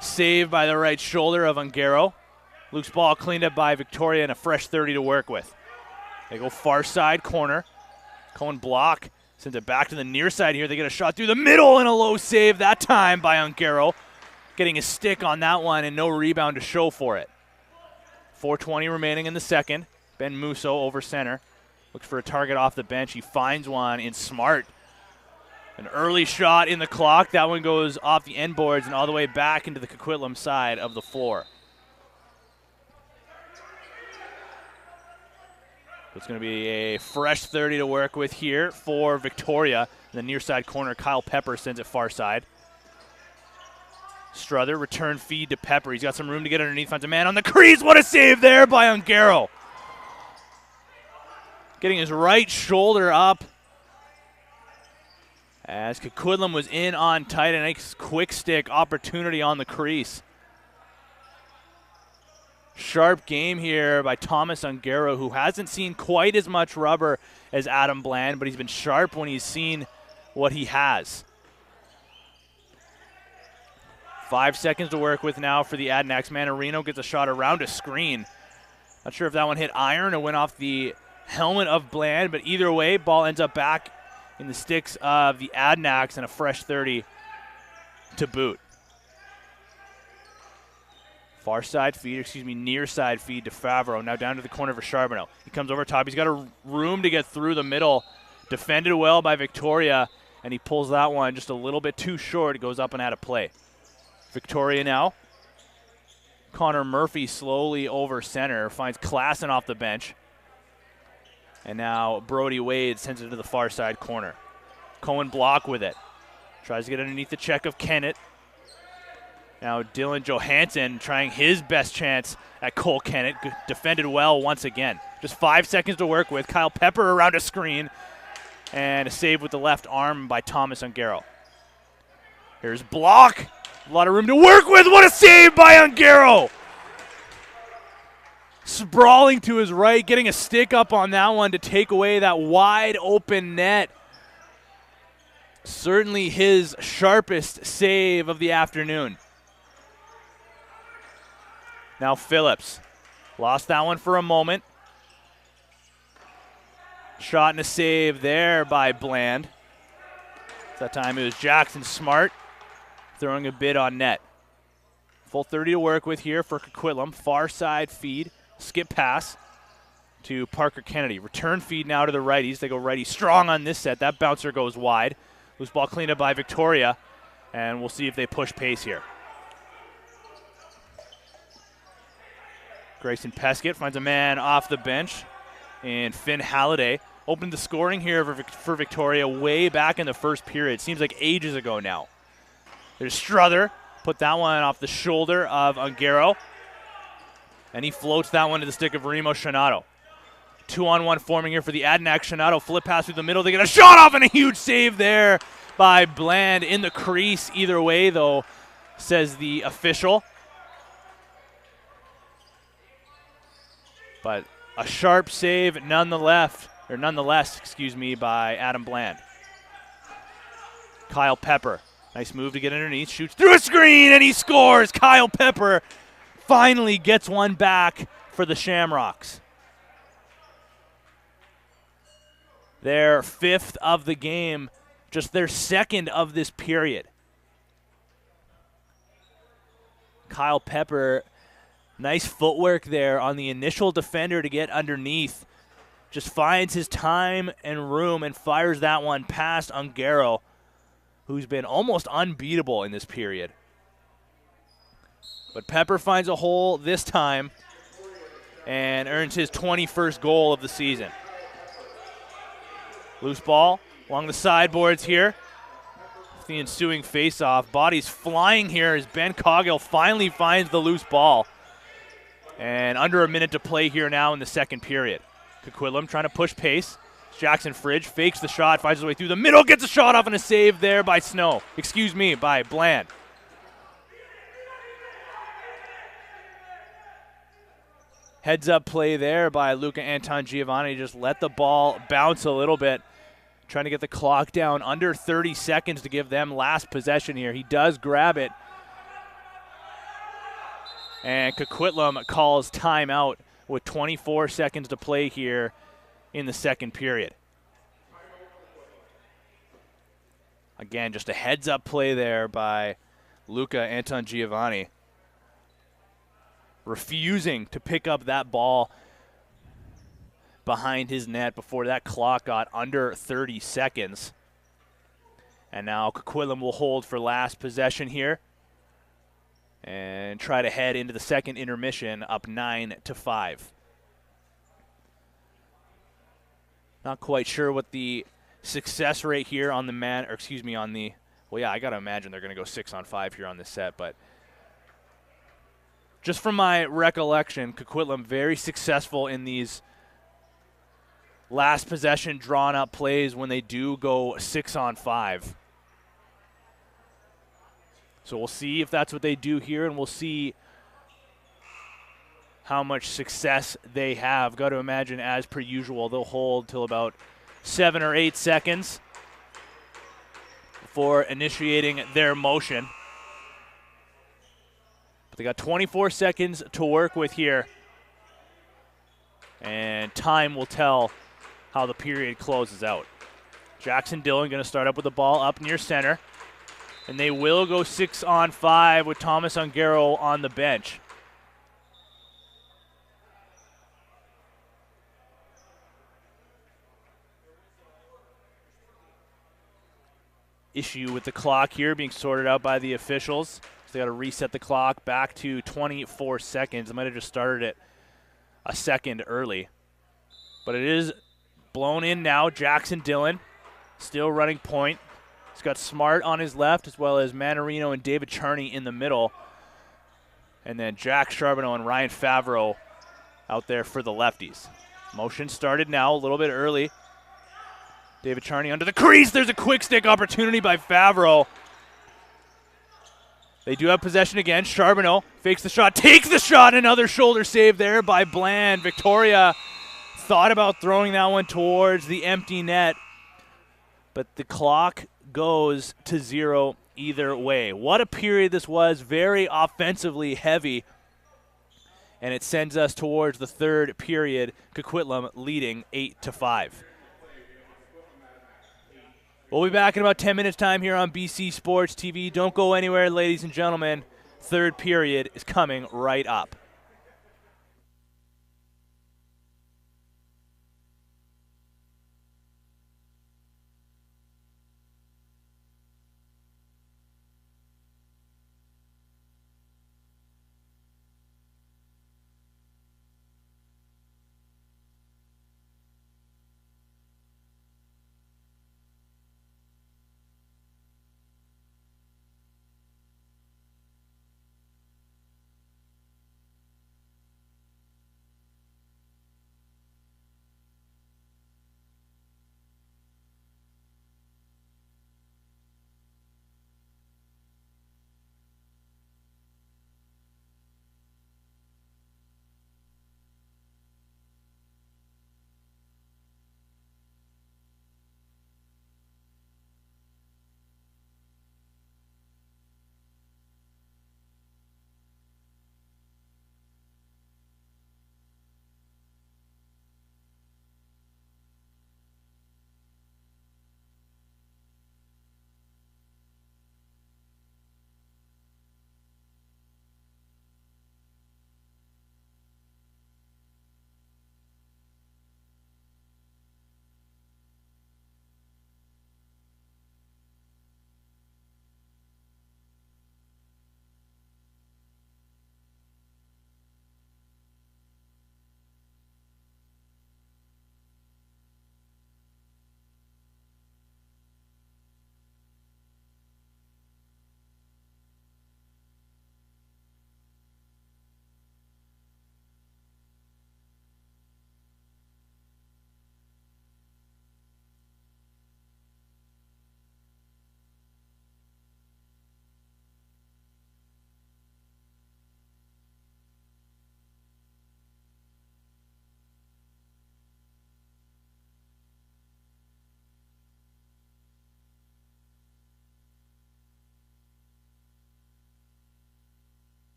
Saved by the right shoulder of Ongaro. Luke's ball cleaned up by Victoria and a fresh 30 to work with. They go far side corner. Cohen block. Sends it back to the near side here. They get a shot through the middle and a low save that time by Ongaro. Getting a stick on that one and no rebound to show for it. 4:20 remaining in the second. Ben Musso over center. Looks for a target off the bench. He finds one in Smart. An early shot in the clock. That one goes off the end boards and all the way back into the Coquitlam side of the floor. It's going to be a fresh 30 to work with here for Victoria. In the near side corner, Kyle Pepper sends it far side. Strother, return feed to Pepper. He's got some room to get underneath. Finds a man on the crease. What a save there by Ongaro. Getting his right shoulder up as Coquitlam was in on tight. A nice quick stick opportunity on the crease. Sharp game here by Thomas Ongaro, who hasn't seen quite as much rubber as Adam Bland, but he's been sharp when he's seen what he has. 5 seconds to work with now for the Adanacs. Manarino gets a shot around a screen. Not sure if that one hit iron or went off the helmet of Bland, but either way, ball ends up back in the sticks of the Adanacs and a fresh 30 to boot. Far side feed, near side feed to Favreau. Now down to the corner for Charbonneau. He comes over top. He's got a room to get through the middle. Defended well by Victoria, and he pulls that one just a little bit too short. It goes up and out of play. Victoria now. Connor Murphy slowly over center. Finds Klassen off the bench. And now Brody Wade sends it to the far side corner. Cohen block with it. Tries to get underneath the check of Kennett. Now Dylan Johansson trying his best chance at Cole Kennett. Defended well once again. Just 5 seconds to work with. Kyle Pepper around a screen. And a save with the left arm by Thomas Ungaro. Here's block. A lot of room to work with. What a save by Ungaro. Sprawling to his right, getting a stick up on that one to take away that wide open net. Certainly his sharpest save of the afternoon. Now Phillips. Lost that one for a moment. Shot and a save there by Bland. That time it was Jackson Smart throwing a bit on net. Full 30 to work with here for Coquitlam. Far side feed. Skip pass to Parker Kennedy. Return feed now to the righties. They go righty strong on this set. That bouncer goes wide. Loose ball cleaned up by Victoria. And we'll see if they push pace here. Grayson Peskett finds a man off the bench. And Finn Halliday opened the scoring here for Victoria way back in the first period. Seems like ages ago now. There's Struther. Put that one off the shoulder of Ungaro. And he floats that one to the stick of Remo Shanato. 2-on-1 forming here for the Adanacs. Shanato flip pass through the middle. They get a shot off and a huge save there by Bland in the crease. Either way, though, says the official. But a sharp save nonetheless, by Adam Bland. Kyle Pepper. Nice move to get underneath. Shoots through a screen, and he scores. Kyle Pepper finally gets one back for the Shamrocks. Their 5th of the game, just their 2nd of this period. Kyle Pepper, nice footwork there on the initial defender to get underneath. Just finds his time and room and fires that one past Ungaro, who's been almost unbeatable in this period. But Pepper finds a hole this time and earns his 21st goal of the season. Loose ball along the sideboards here. The ensuing face-off. Bodies flying here as Ben Coggill finally finds the loose ball. And under a minute to play here now in the 2nd period. Coquitlam trying to push pace. Jackson Fridge fakes the shot, finds his way through the middle, gets a shot off and a save there by by Bland. Heads up play there by Luca Anton Giovanni. Just let the ball bounce a little bit. Trying to get the clock down under 30 seconds to give them last possession here. He does grab it. And Coquitlam calls timeout with 24 seconds to play here in the 2nd period. Again, just a heads up play there by Luca Anton Giovanni. Refusing to pick up that ball behind his net before that clock got under 30 seconds. And now Coquitlam will hold for last possession here and try to head into the 2nd intermission up 9-5. Not quite sure what the success rate here on the I got to imagine they're going to go 6-on-5 here on this set, but just from my recollection, Coquitlam very successful in these last possession drawn up plays when they do go 6-on-5. So we'll see if that's what they do here, and we'll see how much success they have. Got to imagine, as per usual, they'll hold till about 7 or 8 seconds before initiating their motion. But they got 24 seconds to work with here, and time will tell how the period closes out. Jackson Dillon going to start up with the ball up near center. And they will go 6-on-5 with Thomas Ungaro on the bench. Issue with the clock here being sorted out by the officials. So they got to reset the clock back to 24 seconds. They might have just started it a second early. But it is blown in now. Jackson Dillon still running point. He's got Smart on his left as well as Manarino and David Charney in the middle. And then Jack Charbonneau and Ryan Favreau out there for the lefties. Motion started now, a little bit early. David Charney under the crease. There's a quick stick opportunity by Favreau. They do have possession again. Charbonneau fakes the shot, takes the shot. Another shoulder save there by Bland. Victoria thought about throwing that one towards the empty net, but the clock goes to 0 either way. What a period this was. Very offensively heavy. And it sends us towards the third period. Coquitlam leading 8-5. We'll be back in about 10 minutes' time here on BC Sports TV. Don't go anywhere, ladies and gentlemen. Third period is coming right up.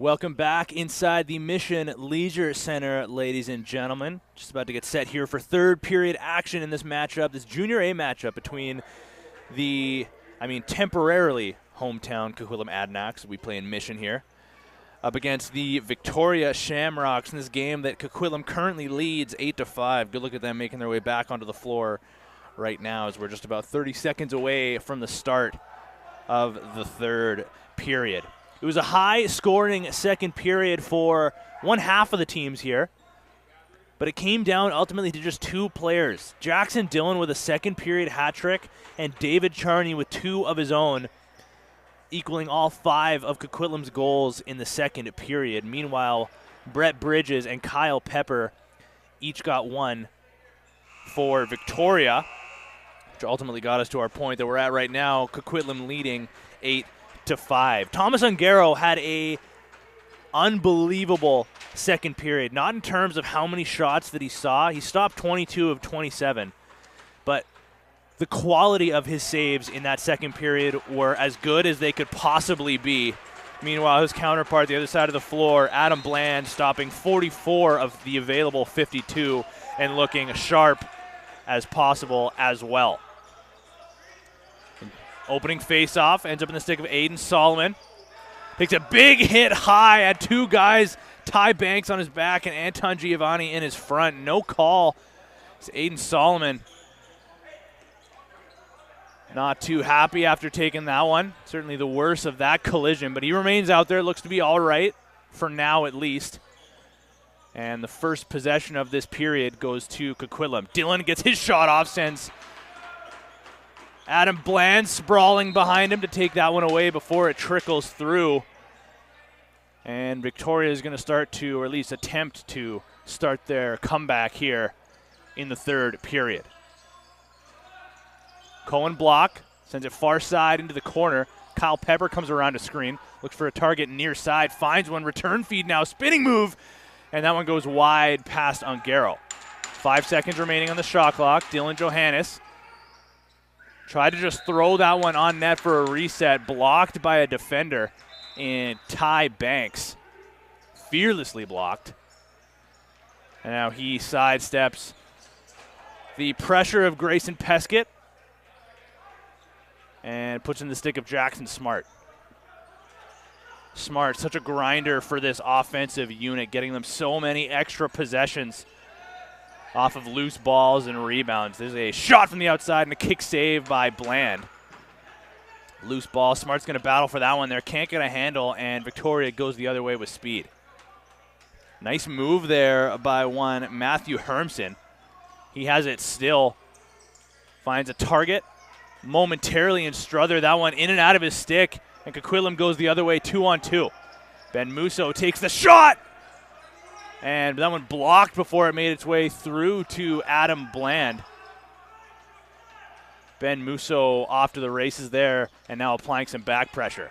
Welcome back inside the Mission Leisure Center, ladies and gentlemen. Just about to get set here for third period action in this matchup, this Junior A matchup between the, temporarily hometown Coquitlam Adanacs. We play in Mission here, up against the Victoria Shamrocks in this game that Coquitlam currently leads 8-5. Good look at them making their way back onto the floor right now as we're just about 30 seconds away from the start of the third period. It was a high-scoring second period for one half of the teams here, but it came down ultimately to just two players. Jackson Dillon with a second period hat trick and David Charney with two of his own, equaling all 5 of Coquitlam's goals in the second period. Meanwhile, Brett Bridges and Kyle Pepper each got one for Victoria, which ultimately got us to our point that we're at right now, Coquitlam leading 8-5. Thomas Ungaro had a unbelievable second period, not in terms of how many shots that he saw. He stopped 22 of 27, but the quality of his saves in that second period were as good as they could possibly be. Meanwhile, his counterpart, the other side of the floor, Adam Bland, stopping 44 of the available 52 and looking sharp as possible as well. Opening face-off, ends up in the stick of Aiden Solomon. Takes a big hit high at two guys, Ty Banks on his back and Anton Giovanni in his front. No call. It's Aiden Solomon not too happy after taking that one. Certainly the worst of that collision, but he remains out there. Looks to be all right, for now at least. And the first possession of this period goes to Coquitlam. Dillon gets his shot off, sends Adam Bland sprawling behind him to take that one away before it trickles through. And Victoria is going to start to, or at least attempt to, start their comeback here in the third period. Cohen block, sends it far side into the corner. Kyle Pepper comes around to screen, looks for a target near side, finds one, return feed now, spinning move, and that one goes wide past Ungaro. 5 seconds remaining on the shot clock. Dylan Johannes tried to just throw that one on net for a reset, blocked by a defender in Ty Banks. Fearlessly blocked. And now he sidesteps the pressure of Grayson Peskett and puts in the stick of Jackson Smart. Smart, such a grinder for this offensive unit, getting them so many extra possessions off of loose balls and rebounds. There's a shot from the outside and a kick save by Bland. Loose ball. Smart's going to battle for that one there. Can't get a handle, and Victoria goes the other way with speed. Nice move there by one Matthew Hermson. He has it still. Finds a target momentarily in Struther. That one in and out of his stick, and Coquitlam goes the other way 2-on-2. Ben Musso takes the shot, and that one blocked before it made its way through to Adam Bland. Ben Musso off to the races there and now applying some back pressure.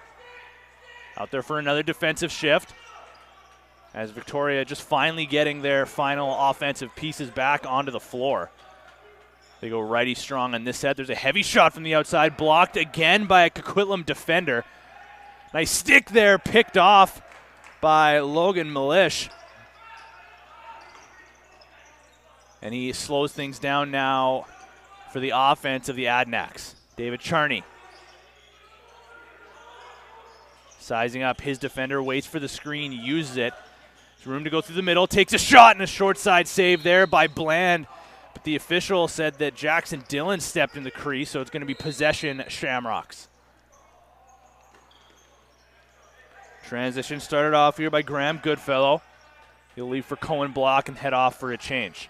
Out there for another defensive shift as Victoria just finally getting their final offensive pieces back onto the floor. They go righty strong on this set. There's a heavy shot from the outside, blocked again by a Coquitlam defender. Nice stick there, picked off by Logan Milish. And he slows things down now for the offense of the Adanacs. David Charney sizing up his defender, waits for the screen, uses it. There's room to go through the middle, takes a shot, and a short side save there by Bland. But the official said that Jackson Dillon stepped in the crease, so it's going to be possession Shamrocks. Transition started off here by Graham Goodfellow. He'll leave for Cohen Block and head off for a change.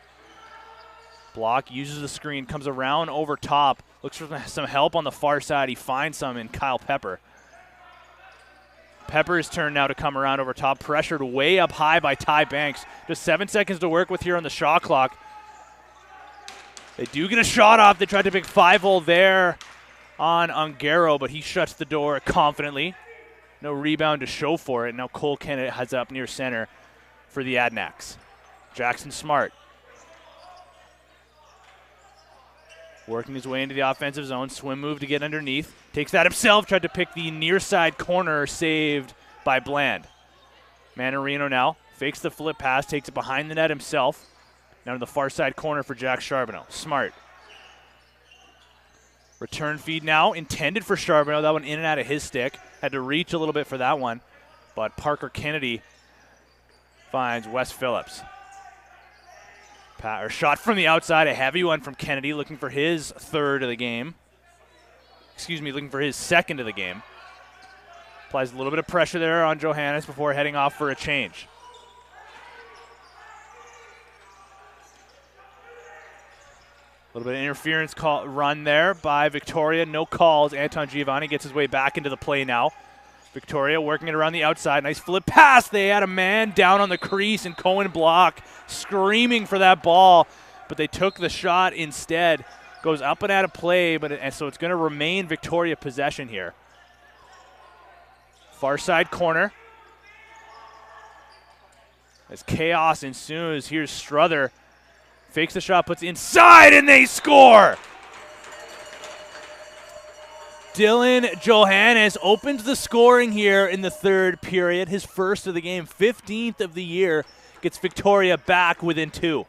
Block uses the screen, comes around over top, looks for some help on the far side. He finds some in Kyle Pepper. Pepper's turn now to come around over top, pressured way up high by Ty Banks. Just 7 seconds to work with here on the shot clock. They do get a shot off. They tried to pick 5-hole there on Ungaro, but he shuts the door confidently. No rebound to show for it. Now Cole Kennett heads up near center for the Adanacs. Jackson Smart working his way into the offensive zone. Swim move to get underneath. Takes that himself. Tried to pick the near side corner, saved by Bland. Manarino now fakes the flip pass, takes it behind the net himself. Now to the far side corner for Jack Charbonneau. Smart. Return feed now, intended for Charbonneau. That one in and out of his stick. Had to reach a little bit for that one. But Parker Kennedy finds Wes Phillips. Shot from the outside, a heavy one from Kennedy, looking for his third of the game. Looking for his second of the game. Applies a little bit of pressure there on Johannes before heading off for a change. A little bit of interference run there by Victoria. No calls. Anton Giovanni gets his way back into the play now. Victoria working it around the outside. Nice flip pass. They had a man down on the crease, and Cohen block, screaming for that ball. But they took the shot instead. Goes up and out of play, and so it's going to remain Victoria possession here. Far side corner. As chaos ensues, here's Struther. Fakes the shot, puts it inside, and they score! Dylan Johannes opens the scoring here in the third period. His first of the game, 15th of the year, gets Victoria back within 2.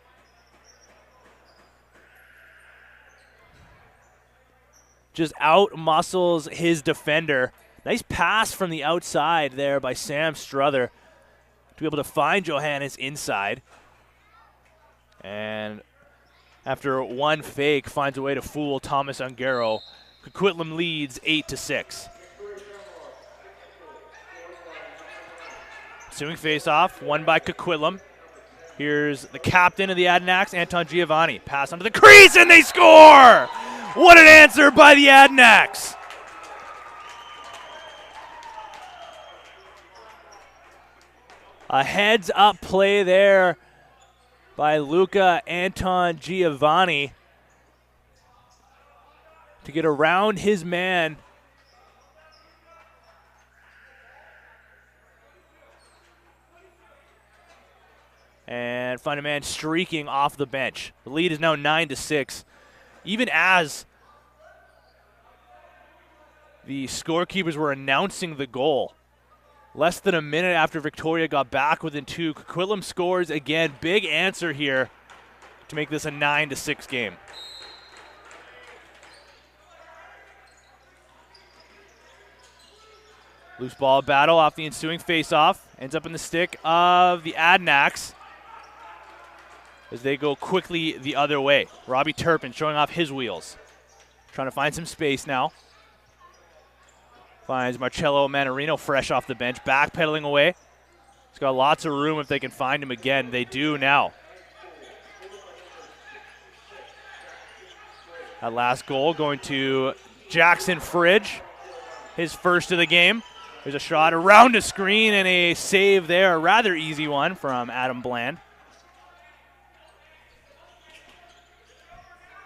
Just out-muscles his defender. Nice pass from the outside there by Sam Struther to be able to find Johannes inside. And after one fake, finds a way to fool Thomas Ungaro. Coquitlam leads 8-6. Ensuing face-off, won by Coquitlam. Here's the captain of the Adanacs, Anton Giovanni. Pass onto the crease, and they score! What an answer by the Adanacs! A heads-up play there by Luca Anton Giovanni to get around his man. And find a man streaking off the bench. The lead is now 9-6. Even as the scorekeepers were announcing the goal, less than a minute after Victoria got back within 2, Coquitlam scores again. Big answer here to make this a 9-6 game. Loose ball battle off the ensuing face-off. Ends up in the stick of the Adanacs as they go quickly the other way. Robbie Turpin showing off his wheels. Trying to find some space now. Finds Marcello Manarino fresh off the bench, backpedaling away. He's got lots of room if they can find him again. They do now. That last goal going to Jackson Fridge, his first of the game. There's a shot around a screen and a save there, a rather easy one from Adam Bland.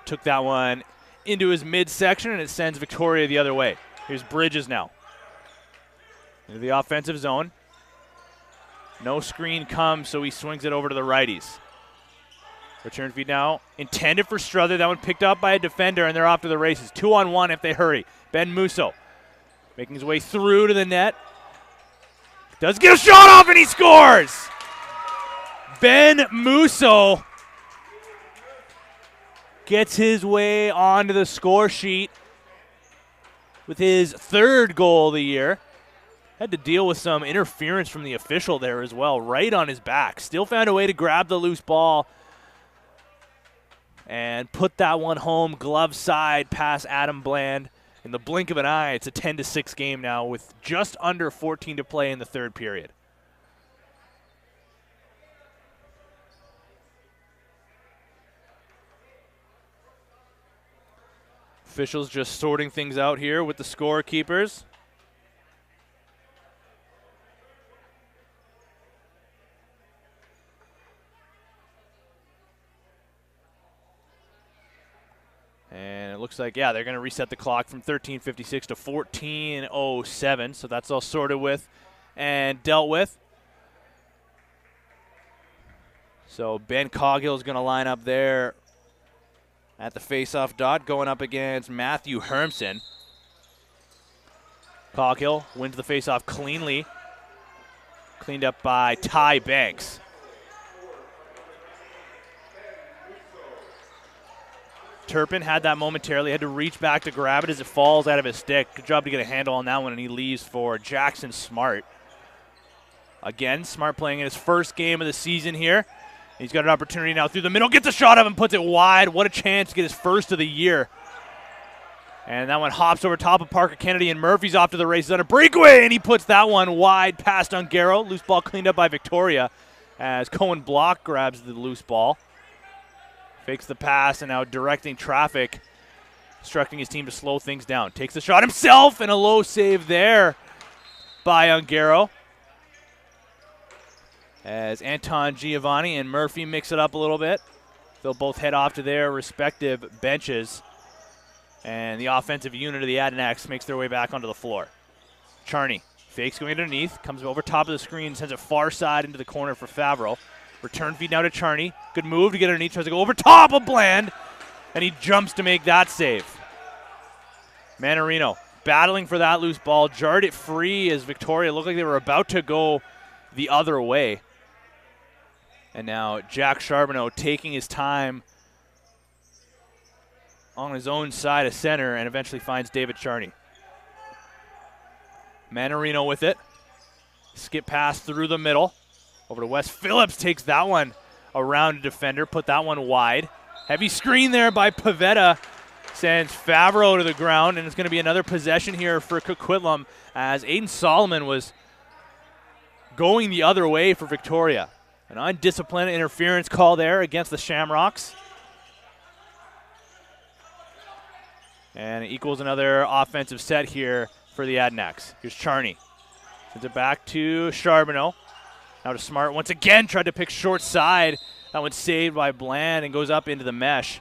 Took that one into his midsection, and it sends Victoria the other way. Here's Bridges now. Into the offensive zone. No screen comes, so he swings it over to the righties. Return feed now intended for Struther. That one picked up by a defender, and they're off to the races. 2-on-1 if they hurry. Ben Musso making his way through to the net. Does get a shot off, and he scores! Ben Musso gets his way onto the score sheet with his third goal of the year. Had to deal with some interference from the official there as well, right on his back. Still found a way to grab the loose ball and put that one home glove side past Adam Bland. In the blink of an eye, it's a 10-6 game now with just under 14 to play in the third period. Officials just sorting things out here with the scorekeepers. And it looks like, yeah, they're going to reset the clock from 13:56 to 14:07. So that's all sorted with and dealt with. So Ben Coghill is going to line up there at the face-off dot, going up against Matthew Hermson. Coghill wins the face-off cleanly. Cleaned up by Ty Banks. Turpin had that momentarily, had to reach back to grab it as it falls out of his stick. Good job to get a handle on that one, and he leaves for Jackson Smart. Again, Smart playing in his first game of the season here. He's got an opportunity now through the middle, gets a shot up and puts it wide. What a chance to get his first of the year. And that one hops over top of Parker Kennedy, and Murphy's off to the races on a breakaway, and he puts that one wide past Ungaro. Loose ball cleaned up by Victoria as Cohen Block grabs the loose ball. Fakes the pass and now directing traffic, instructing his team to slow things down. Takes the shot himself, and a low save there by Ungaro. As Anton Giovanni and Murphy mix it up a little bit. They'll both head off to their respective benches. And the offensive unit of the Adanacs makes their way back onto the floor. Charney fakes going underneath, comes over top of the screen, sends it far side into the corner for Favreau. Return feed now to Charney. Good move to get underneath, tries to go over top of Bland, and he jumps to make that save. Manarino battling for that loose ball, jarred it free as Victoria looked like they were about to go the other way. And now Jack Charbonneau taking his time on his own side of center and eventually finds David Charney. Manarino with it. Skip pass through the middle. Over to Wes Phillips, takes that one around a defender, put that one wide. Heavy screen there by Pavetta. Sends Favreau to the ground, and it's going to be another possession here for Coquitlam as Aiden Solomon was going the other way for Victoria. An undisciplined interference call there against the Shamrocks. And it equals another offensive set here for the Adanacs. Here's Charney. Sends it back to Charbonneau. Now to Smart once again, tried to pick short side. That one's saved by Bland and goes up into the mesh.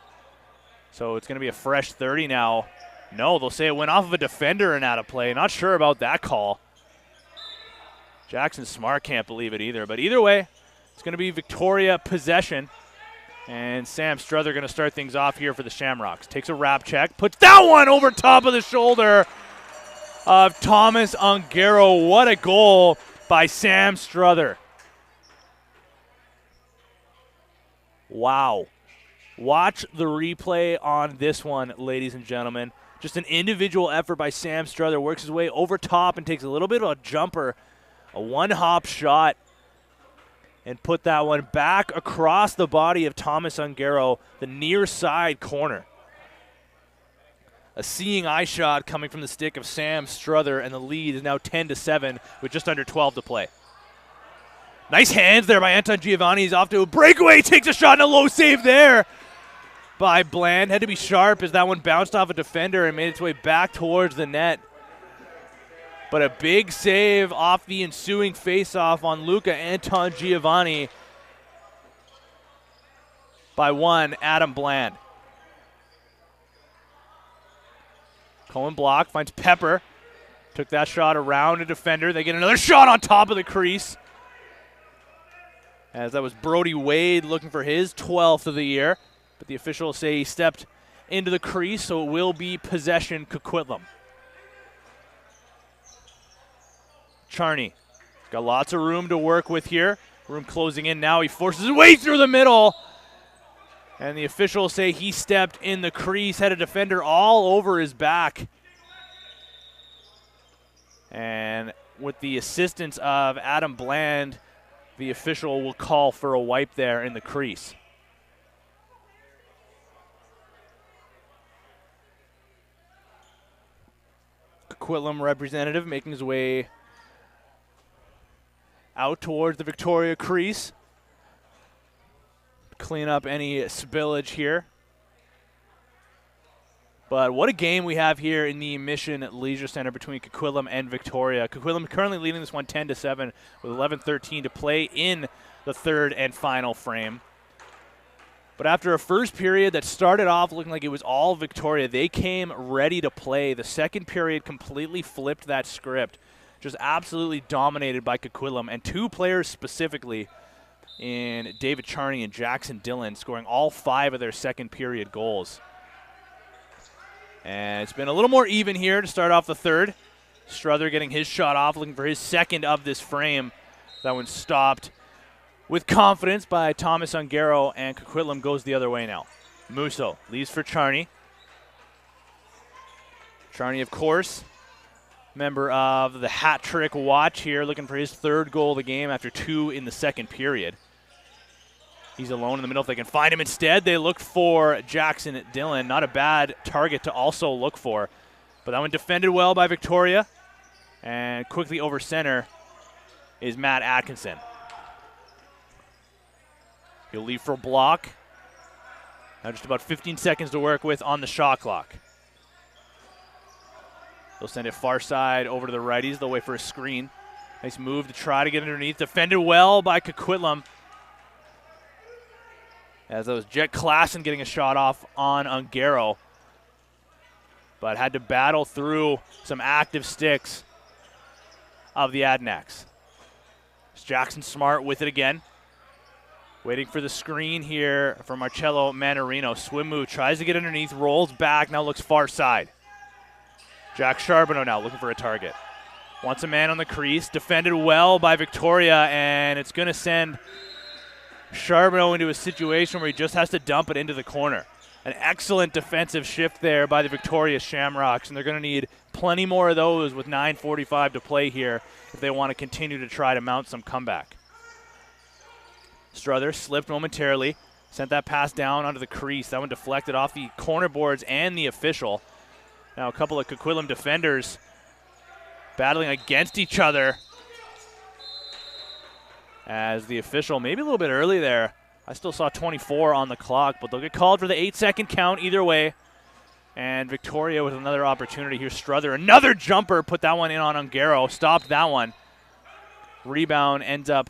So it's going to be a fresh 30 now. No, they'll say it went off of a defender and out of play. Not sure about that call. Jackson Smart can't believe it either. But either way, it's going to be Victoria possession. And Sam Struther going to start things off here for the Shamrocks. Takes a wrap check, puts that one over top of the shoulder of Thomas Ungaro. What a goal by Sam Struther. Wow. Watch the replay on this one, ladies and gentlemen. Just an individual effort by Sam Struther. Works his way over top and takes a little bit of a jumper, a one-hop shot, and put that one back across the body of Thomas Ungaro, the near side corner. A seeing eye shot coming from the stick of Sam Struther, and the lead is now 10-7 with just under 12 to play. Nice hands there by Anton Giovanni. He's off to a breakaway. Takes a shot and a low save there by Bland. Had to be sharp as that one bounced off a defender and made its way back towards the net. But a big save off the ensuing faceoff on Luca Anton Giovanni by one Adam Bland. Cohen Block finds Pepper. Took that shot around a defender. They get another shot on top of the crease. As that was Brody Wade looking for his 12th of the year. But the officials say he stepped into the crease, so it will be possession Coquitlam. Charney got lots of room to work with here. Room closing in now. He forces his way through the middle. And the officials say he stepped in the crease, had a defender all over his back. And with the assistance of Adam Bland, the official will call for a wipe there in the crease. Coquitlam representative making his way out towards the Victoria crease. Clean up any spillage here. But what a game we have here in the Mission Leisure Center between Coquitlam and Victoria. Coquitlam currently leading this one 10-7 with 11:13 to play in the third and final frame. But after a first period that started off looking like it was all Victoria, they came ready to play. The second period completely flipped that script. Just absolutely dominated by Coquitlam, and two players specifically in David Charney and Jackson Dillon scoring all 5 of their second period goals. And it's been a little more even here to start off the third. Struther getting his shot off, looking for his second of this frame. That one stopped with confidence by Thomas Ungaro, and Coquitlam goes the other way now. Musso leaves for Charney. Charney, of course, member of the hat trick watch here, looking for his third goal of the game after 2 in the second period. He's alone in the middle. If they can find him instead, they look for Jackson Dillon. Not a bad target to also look for. But that one defended well by Victoria. And quickly over center is Matt Atkinson. He'll leave for a block. Now just about 15 seconds to work with on the shot clock. They'll send it far side over to the righties. They'll wait for a screen. Nice move to try to get underneath. Defended well by Coquitlam. As that was Jet Klassen getting a shot off on Ungaro. But had to battle through some active sticks of the Adanacs. It's Jackson Smart with it again. Waiting for the screen here for Marcello Manarino. Swim move, tries to get underneath, rolls back, now looks far side. Jack Charbonneau now looking for a target. Wants a man on the crease. Defended well by Victoria, and it's going to send Charbonneau into a situation where he just has to dump it into the corner. An excellent defensive shift there by the Victoria Shamrocks, and they're going to need plenty more of those with 9:45 to play here if they want to continue to try to mount some comeback. Struther slipped momentarily, sent that pass down onto the crease. That one deflected off the corner boards and the official. Now a couple of Coquitlam defenders battling against each other as the official, maybe a little bit early there. I still saw 24 on the clock, but they'll get called for the 8-second count either way. And Victoria with another opportunity here. Struther, another jumper, put that one in on Ungaro, stopped that one. Rebound ends up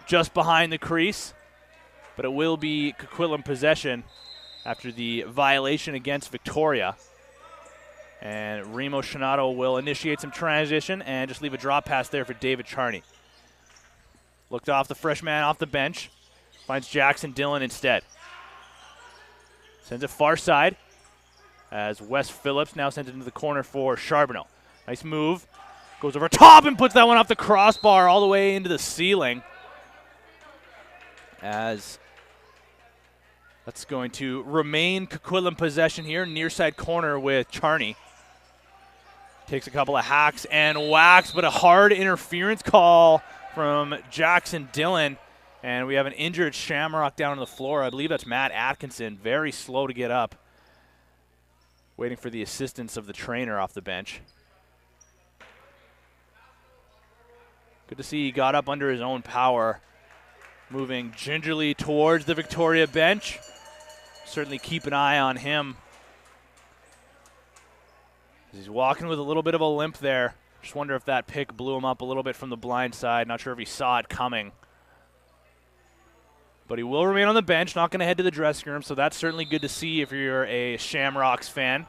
just behind the crease, but it will be Coquitlam possession after the violation against Victoria. And Remo Shinato will initiate some transition and just leave a drop pass there for David Charney. Looked off the freshman off the bench. Finds Jackson Dillon instead. Sends it far side as Wes Phillips now sends it into the corner for Charbonneau. Nice move. Goes over top and puts that one off the crossbar all the way into the ceiling. As that's going to remain Coquitlam possession here, near side corner with Charney. Takes a couple of hacks and whacks, but a hard interference call from Jackson Dillon. And we have an injured Shamrock down on the floor. I believe that's Matt Atkinson, very slow to get up. Waiting for the assistance of the trainer off the bench. Good to see he got up under his own power. Moving gingerly towards the Victoria bench. Certainly keep an eye on him. He's walking with a little bit of a limp there. Just wonder if that pick blew him up a little bit from the blind side. Not sure if he saw it coming. But he will remain on the bench, not going to head to the dressing room, so that's certainly good to see if you're a Shamrocks fan.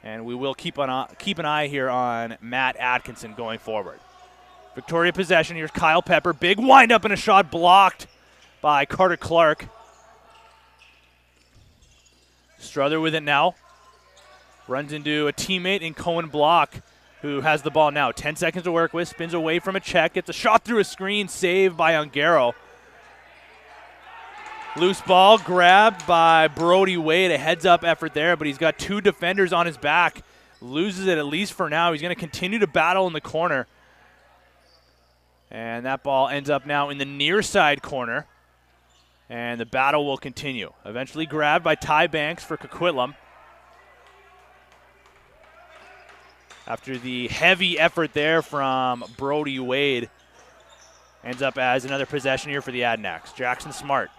And we will keep an eye here on Matt Atkinson going forward. Victoria possession. Here's Kyle Pepper. Big wind-up and a shot blocked by Carter Clark. Struther with it now. Runs into a teammate in Cohen Block, who has the ball now. 10 seconds to work with. Spins away from a check. Gets a shot through a screen. Saved by Ungaro. Loose ball grabbed by Brody Wade. A heads-up effort there, but he's got 2 defenders on his back. Loses it at least for now. He's going to continue to battle in the corner. And that ball ends up now in the near side corner. And the battle will continue. Eventually grabbed by Ty Banks for Coquitlam. After the heavy effort there from Brody Wade. Ends up as another possession here for the Adanacs. Jackson Smart.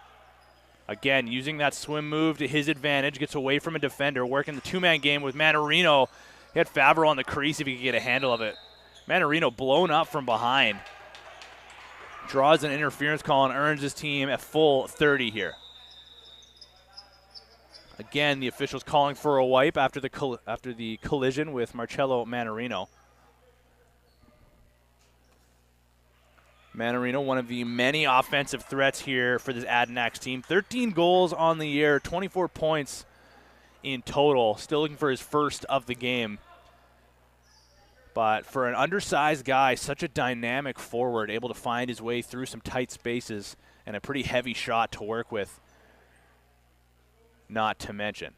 Again, using that swim move to his advantage. Gets away from a defender. Working the 2-man game with Manarino. He had Favreau on the crease if he could get a handle of it. Manarino blown up from behind. Draws an interference call and earns his team a full 30 here. Again, the officials calling for a wipe after the collision with Marcello Manarino. Manarino, one of the many offensive threats here for this Adanacs team. 13 goals on the year, 24 points in total. Still looking for his first of the game. But for an undersized guy, such a dynamic forward, able to find his way through some tight spaces and a pretty heavy shot to work with, not to mention.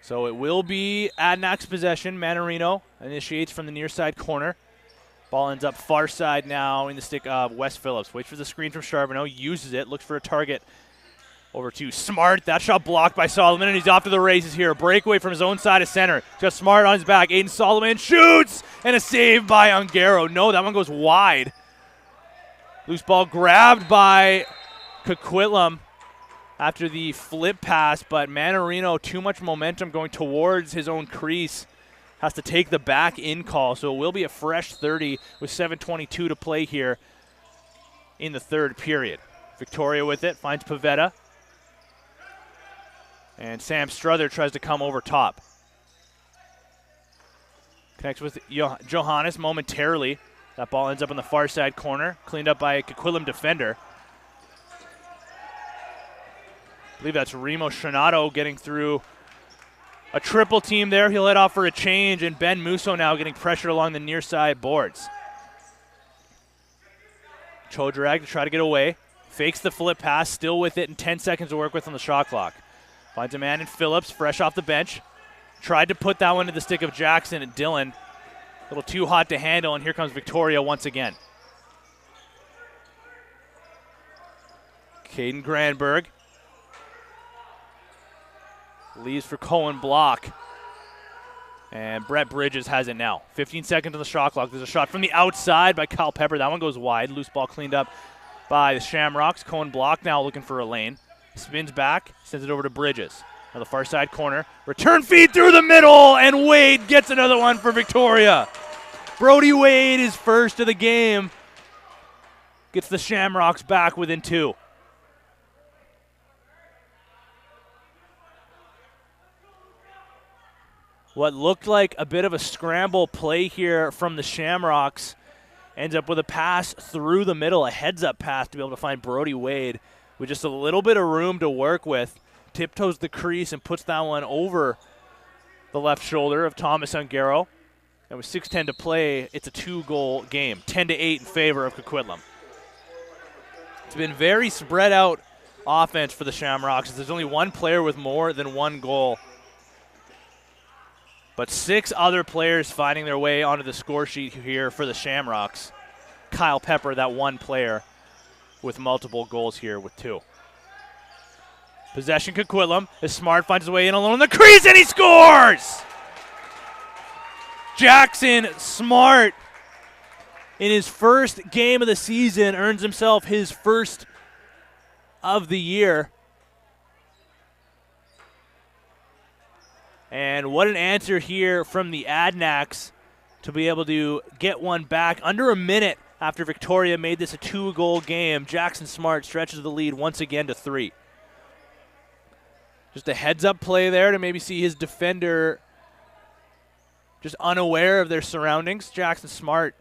So it will be Adanacs possession. Manarino initiates from the near side corner. Ball ends up far side now in the stick of Wes Phillips. Waits for the screen from Charbonneau, uses it, looks for a target over to Smart. That shot blocked by Solomon, and he's off to the races here. A breakaway from his own side of center. He's got Smart on his back. Aiden Solomon shoots, and a save by Ungaro. No, that one goes wide. Loose ball grabbed by Coquitlam after the flip pass, but Manarino, too much momentum going towards his own crease. Has to take the back in call, so it will be a fresh 30 with 7:22 to play here in the third period. Victoria with it, finds Pavetta. And Sam Struther tries to come over top. Connects with Johannes momentarily. That ball ends up in the far side corner, cleaned up by a Coquitlam defender. I believe that's Remo Shanato getting through a triple team there. He'll head off for a change, and Ben Musso now getting pressure along the near side boards. Chodrag to try to get away. Fakes the flip pass, still with it, and 10 seconds to work with on the shot clock. Finds a man in Phillips, fresh off the bench. Tried to put that one to the stick of Jackson and Dillon. A little too hot to handle, and here comes Victoria once again. Caden Granberg leaves for Cohen Block. And Brett Bridges has it now. 15 seconds on the shot clock. There's a shot from the outside by Kyle Pepper. That one goes wide. Loose ball cleaned up by the Shamrocks. Cohen Block now looking for a lane. Spins back, sends it over to Bridges. On the far side corner. Return feed through the middle, and Wade gets another one for Victoria. Brody Wade is first of the game. Gets the Shamrocks back within 2. What looked like a bit of a scramble play here from the Shamrocks ends up with a pass through the middle, a heads-up pass to be able to find Brody Wade with just a little bit of room to work with. Tiptoes the crease and puts that one over the left shoulder of Thomas Ungaro. And with 6:10 to play, it's a 2-goal game, 10-8 in favor of Coquitlam. It's been very spread out offense for the Shamrocks. There's only one player with more than 1 goal. But 6 other players finding their way onto the score sheet here for the Shamrocks. Kyle Pepper, that one player with multiple goals here with 2. Possession Coquitlam as Smart finds his way in alone in the crease, and he scores! Jackson Smart, in his first game of the season, earns himself his first of the year. And what an answer here from the Adanacs to be able to get one back under a minute after Victoria made this a 2-goal game. Jackson Smart stretches the lead once again to 3. Just a heads-up play there to maybe see his defender just unaware of their surroundings. Jackson Smart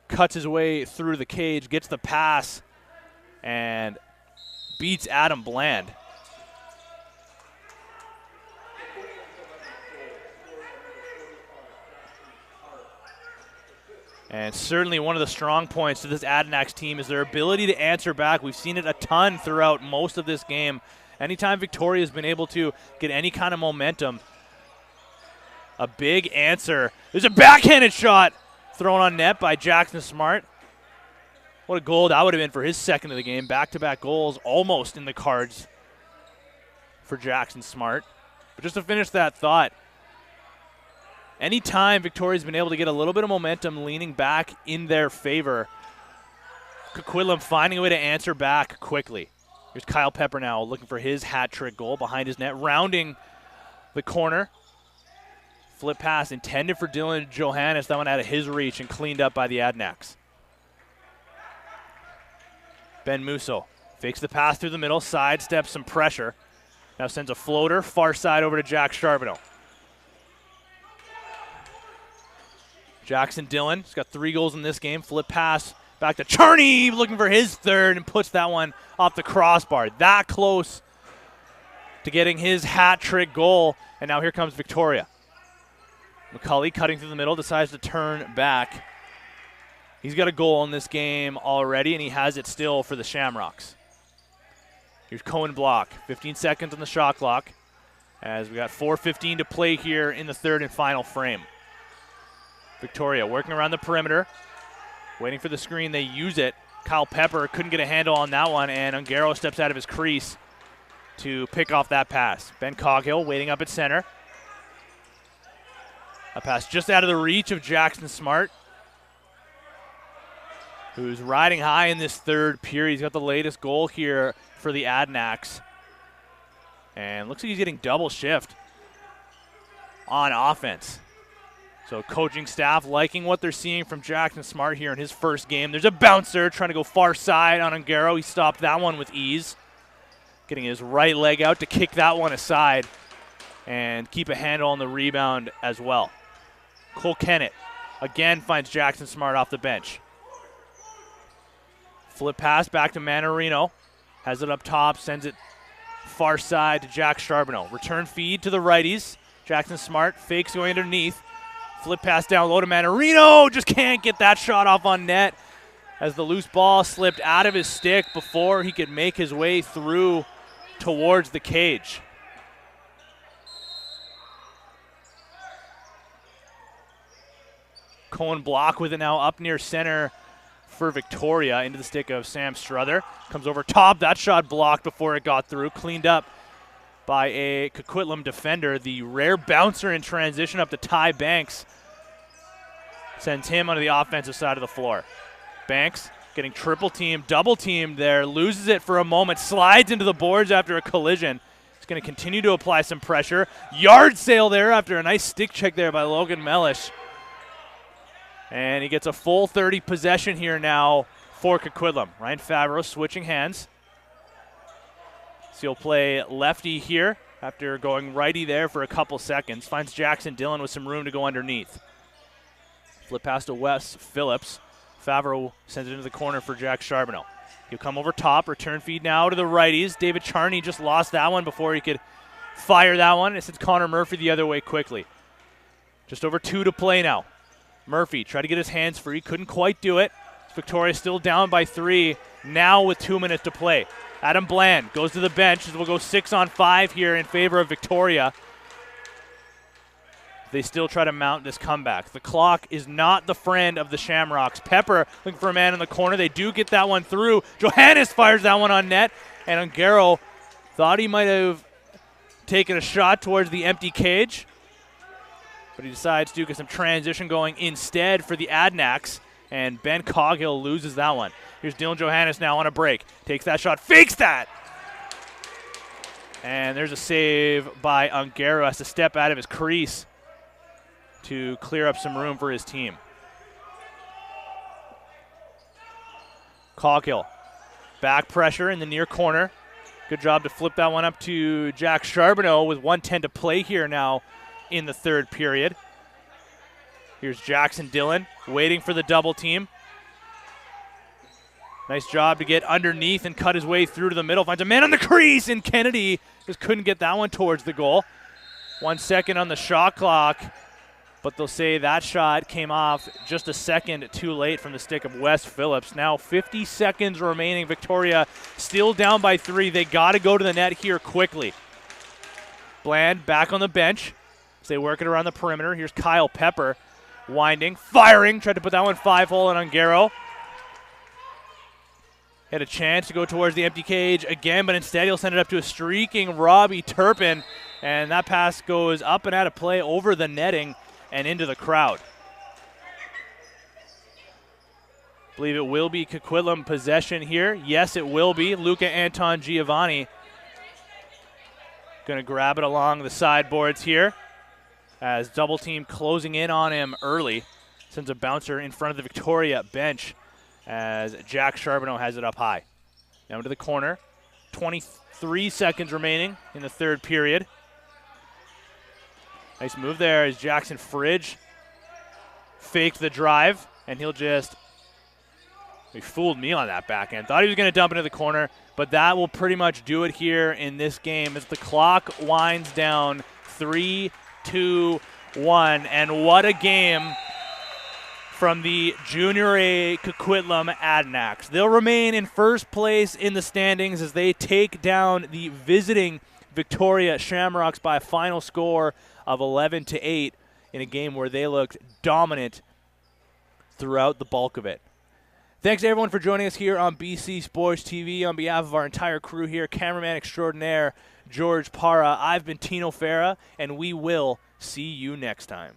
cuts his way through the cage, gets the pass, and beats Adam Bland. And certainly one of the strong points to this Adanacs team is their ability to answer back. We've seen it a ton throughout most of this game. Anytime Victoria has been able to get any kind of momentum, a big answer. There's a backhanded shot thrown on net by Jackson Smart. What a goal that would have been for his second of the game. Back-to-back goals almost in the cards for Jackson Smart. But just to finish that thought, anytime Victoria's been able to get a little bit of momentum leaning back in their favor, Coquitlam finding a way to answer back quickly. Here's Kyle Pepper now looking for his hat-trick goal behind his net, rounding the corner. Flip pass intended for Dylan Johannes. That one out of his reach and cleaned up by the Adanacs. Ben Musso fakes the pass through the middle, sidesteps some pressure. Now sends a floater far side over to Jack Charbonneau. Jackson Dillon, he's got 3 goals in this game. Flip pass Back to Charney, looking for his third, and puts that one off the crossbar. That close to getting his hat trick goal, and now here comes Victoria. McCully cutting through the middle, decides to turn back. He's got a goal in this game already, and he has it still for the Shamrocks. Here's Cohen Block, 15 seconds on the shot clock, as we got 4:15 to play here in the third and final frame. Victoria working around the perimeter, waiting for the screen. They use it. Kyle Pepper couldn't get a handle on that one, and Ungaro steps out of his crease to pick off that pass. Ben Coghill waiting up at center. A pass just out of the reach of Jackson Smart, who's riding high in this third period. He's got the latest goal here for the Adanacs. And looks like he's getting double shift on offense. So coaching staff liking what they're seeing from Jackson Smart here in his first game. There's a bouncer trying to go far side on Ungaro. He stopped that one with ease. Getting his right leg out to kick that one aside and keep a handle on the rebound as well. Cole Kennett again finds Jackson Smart off the bench. Flip pass back to Manarino. Has it up top, sends it far side to Jack Charbonneau. Return feed to the righties. Jackson Smart fakes going underneath. Flip pass down low to Manarino. Just can't get that shot off on net as the loose ball slipped out of his stick before he could make his way through towards the cage. Cohen Block with it now up near center for Victoria into the stick of Sam Struther. Comes over top. That shot blocked before it got through. Cleaned up by a Coquitlam defender. The rare bouncer in transition up to Ty Banks sends him onto the offensive side of the floor. Banks getting triple teamed, double teamed there, loses it for a moment, slides into the boards after a collision. He's going to continue to apply some pressure. Yard sale there after a nice stick check there by Logan Mellish. And he gets a full 30 possession here now for Coquitlam. Ryan Favreau switching hands. So he'll play lefty here after going righty there for a couple seconds. Finds Jackson Dillon with some room to go underneath. Flip pass to Wes Phillips. Favreau sends it into the corner for Jack Charbonneau. He'll come over top. Return feed now to the righties. David Charney just lost that one before he could fire that one. It sends Connor Murphy the other way quickly. Just over 2 to play now. Murphy tried to get his hands free. Couldn't quite do it. Victoria still down by 3. Now with 2 minutes to play. Adam Bland goes to the bench as we'll go 6-on-5 here in favor of Victoria. They still try to mount this comeback. The clock is not the friend of the Shamrocks. Pepper looking for a man in the corner. They do get that one through. Johannes fires that one on net. And Ungaro thought he might have taken a shot towards the empty cage, but he decides to get some transition going instead for the Adanacs. And Ben Coghill loses that one. Here's Dylan Johannes now on a break. Takes that shot, fakes that. And there's a save by Ungaro. Has to step out of his crease to clear up some room for his team. Coghill, back pressure in the near corner. Good job to flip that one up to Jack Charbonneau with 1:10 to play here now in the third period. Here's Jackson Dillon waiting for the double team. Nice job to get underneath and cut his way through to the middle. Finds a man on the crease, and Kennedy just couldn't get that one towards the goal. 1 second on the shot clock, but they'll say that shot came off just a second too late from the stick of Wes Phillips. Now 50 seconds remaining. Victoria still down by 3. They got to go to the net here quickly. Bland back on the bench as they work it around the perimeter. Here's Kyle Pepper winding, firing, tried to put that one 5-hole on Ungaro. Had a chance to go towards the empty cage again, but instead he'll send it up to a streaking Robbie Turpin, and that pass goes up and out of play over the netting and into the crowd. I believe it will be Coquitlam possession here. Yes, it will be. Luca Anton Giovanni going to grab it along the sideboards here as double team closing in on him early. Sends a bouncer in front of the Victoria bench as Jack Charbonneau has it up high. Now into the corner. 23 seconds remaining in the third period. Nice move there as Jackson Fridge faked the drive, and he'll just He fooled me on that backhand. Thought he was going to dump into the corner, but that will pretty much do it here in this game as the clock winds down. 3, 2, 1. And what a game from the Junior A Coquitlam Adanacs. They'll remain in first place in the standings as they take down the visiting Victoria Shamrocks by a final score of 11-8 in a game where they looked dominant throughout the bulk of it. Thanks, everyone, for joining us here on BC Sports TV. On behalf of our entire crew here, cameraman extraordinaire George Para, I've been Tino Farah, and we will see you next time.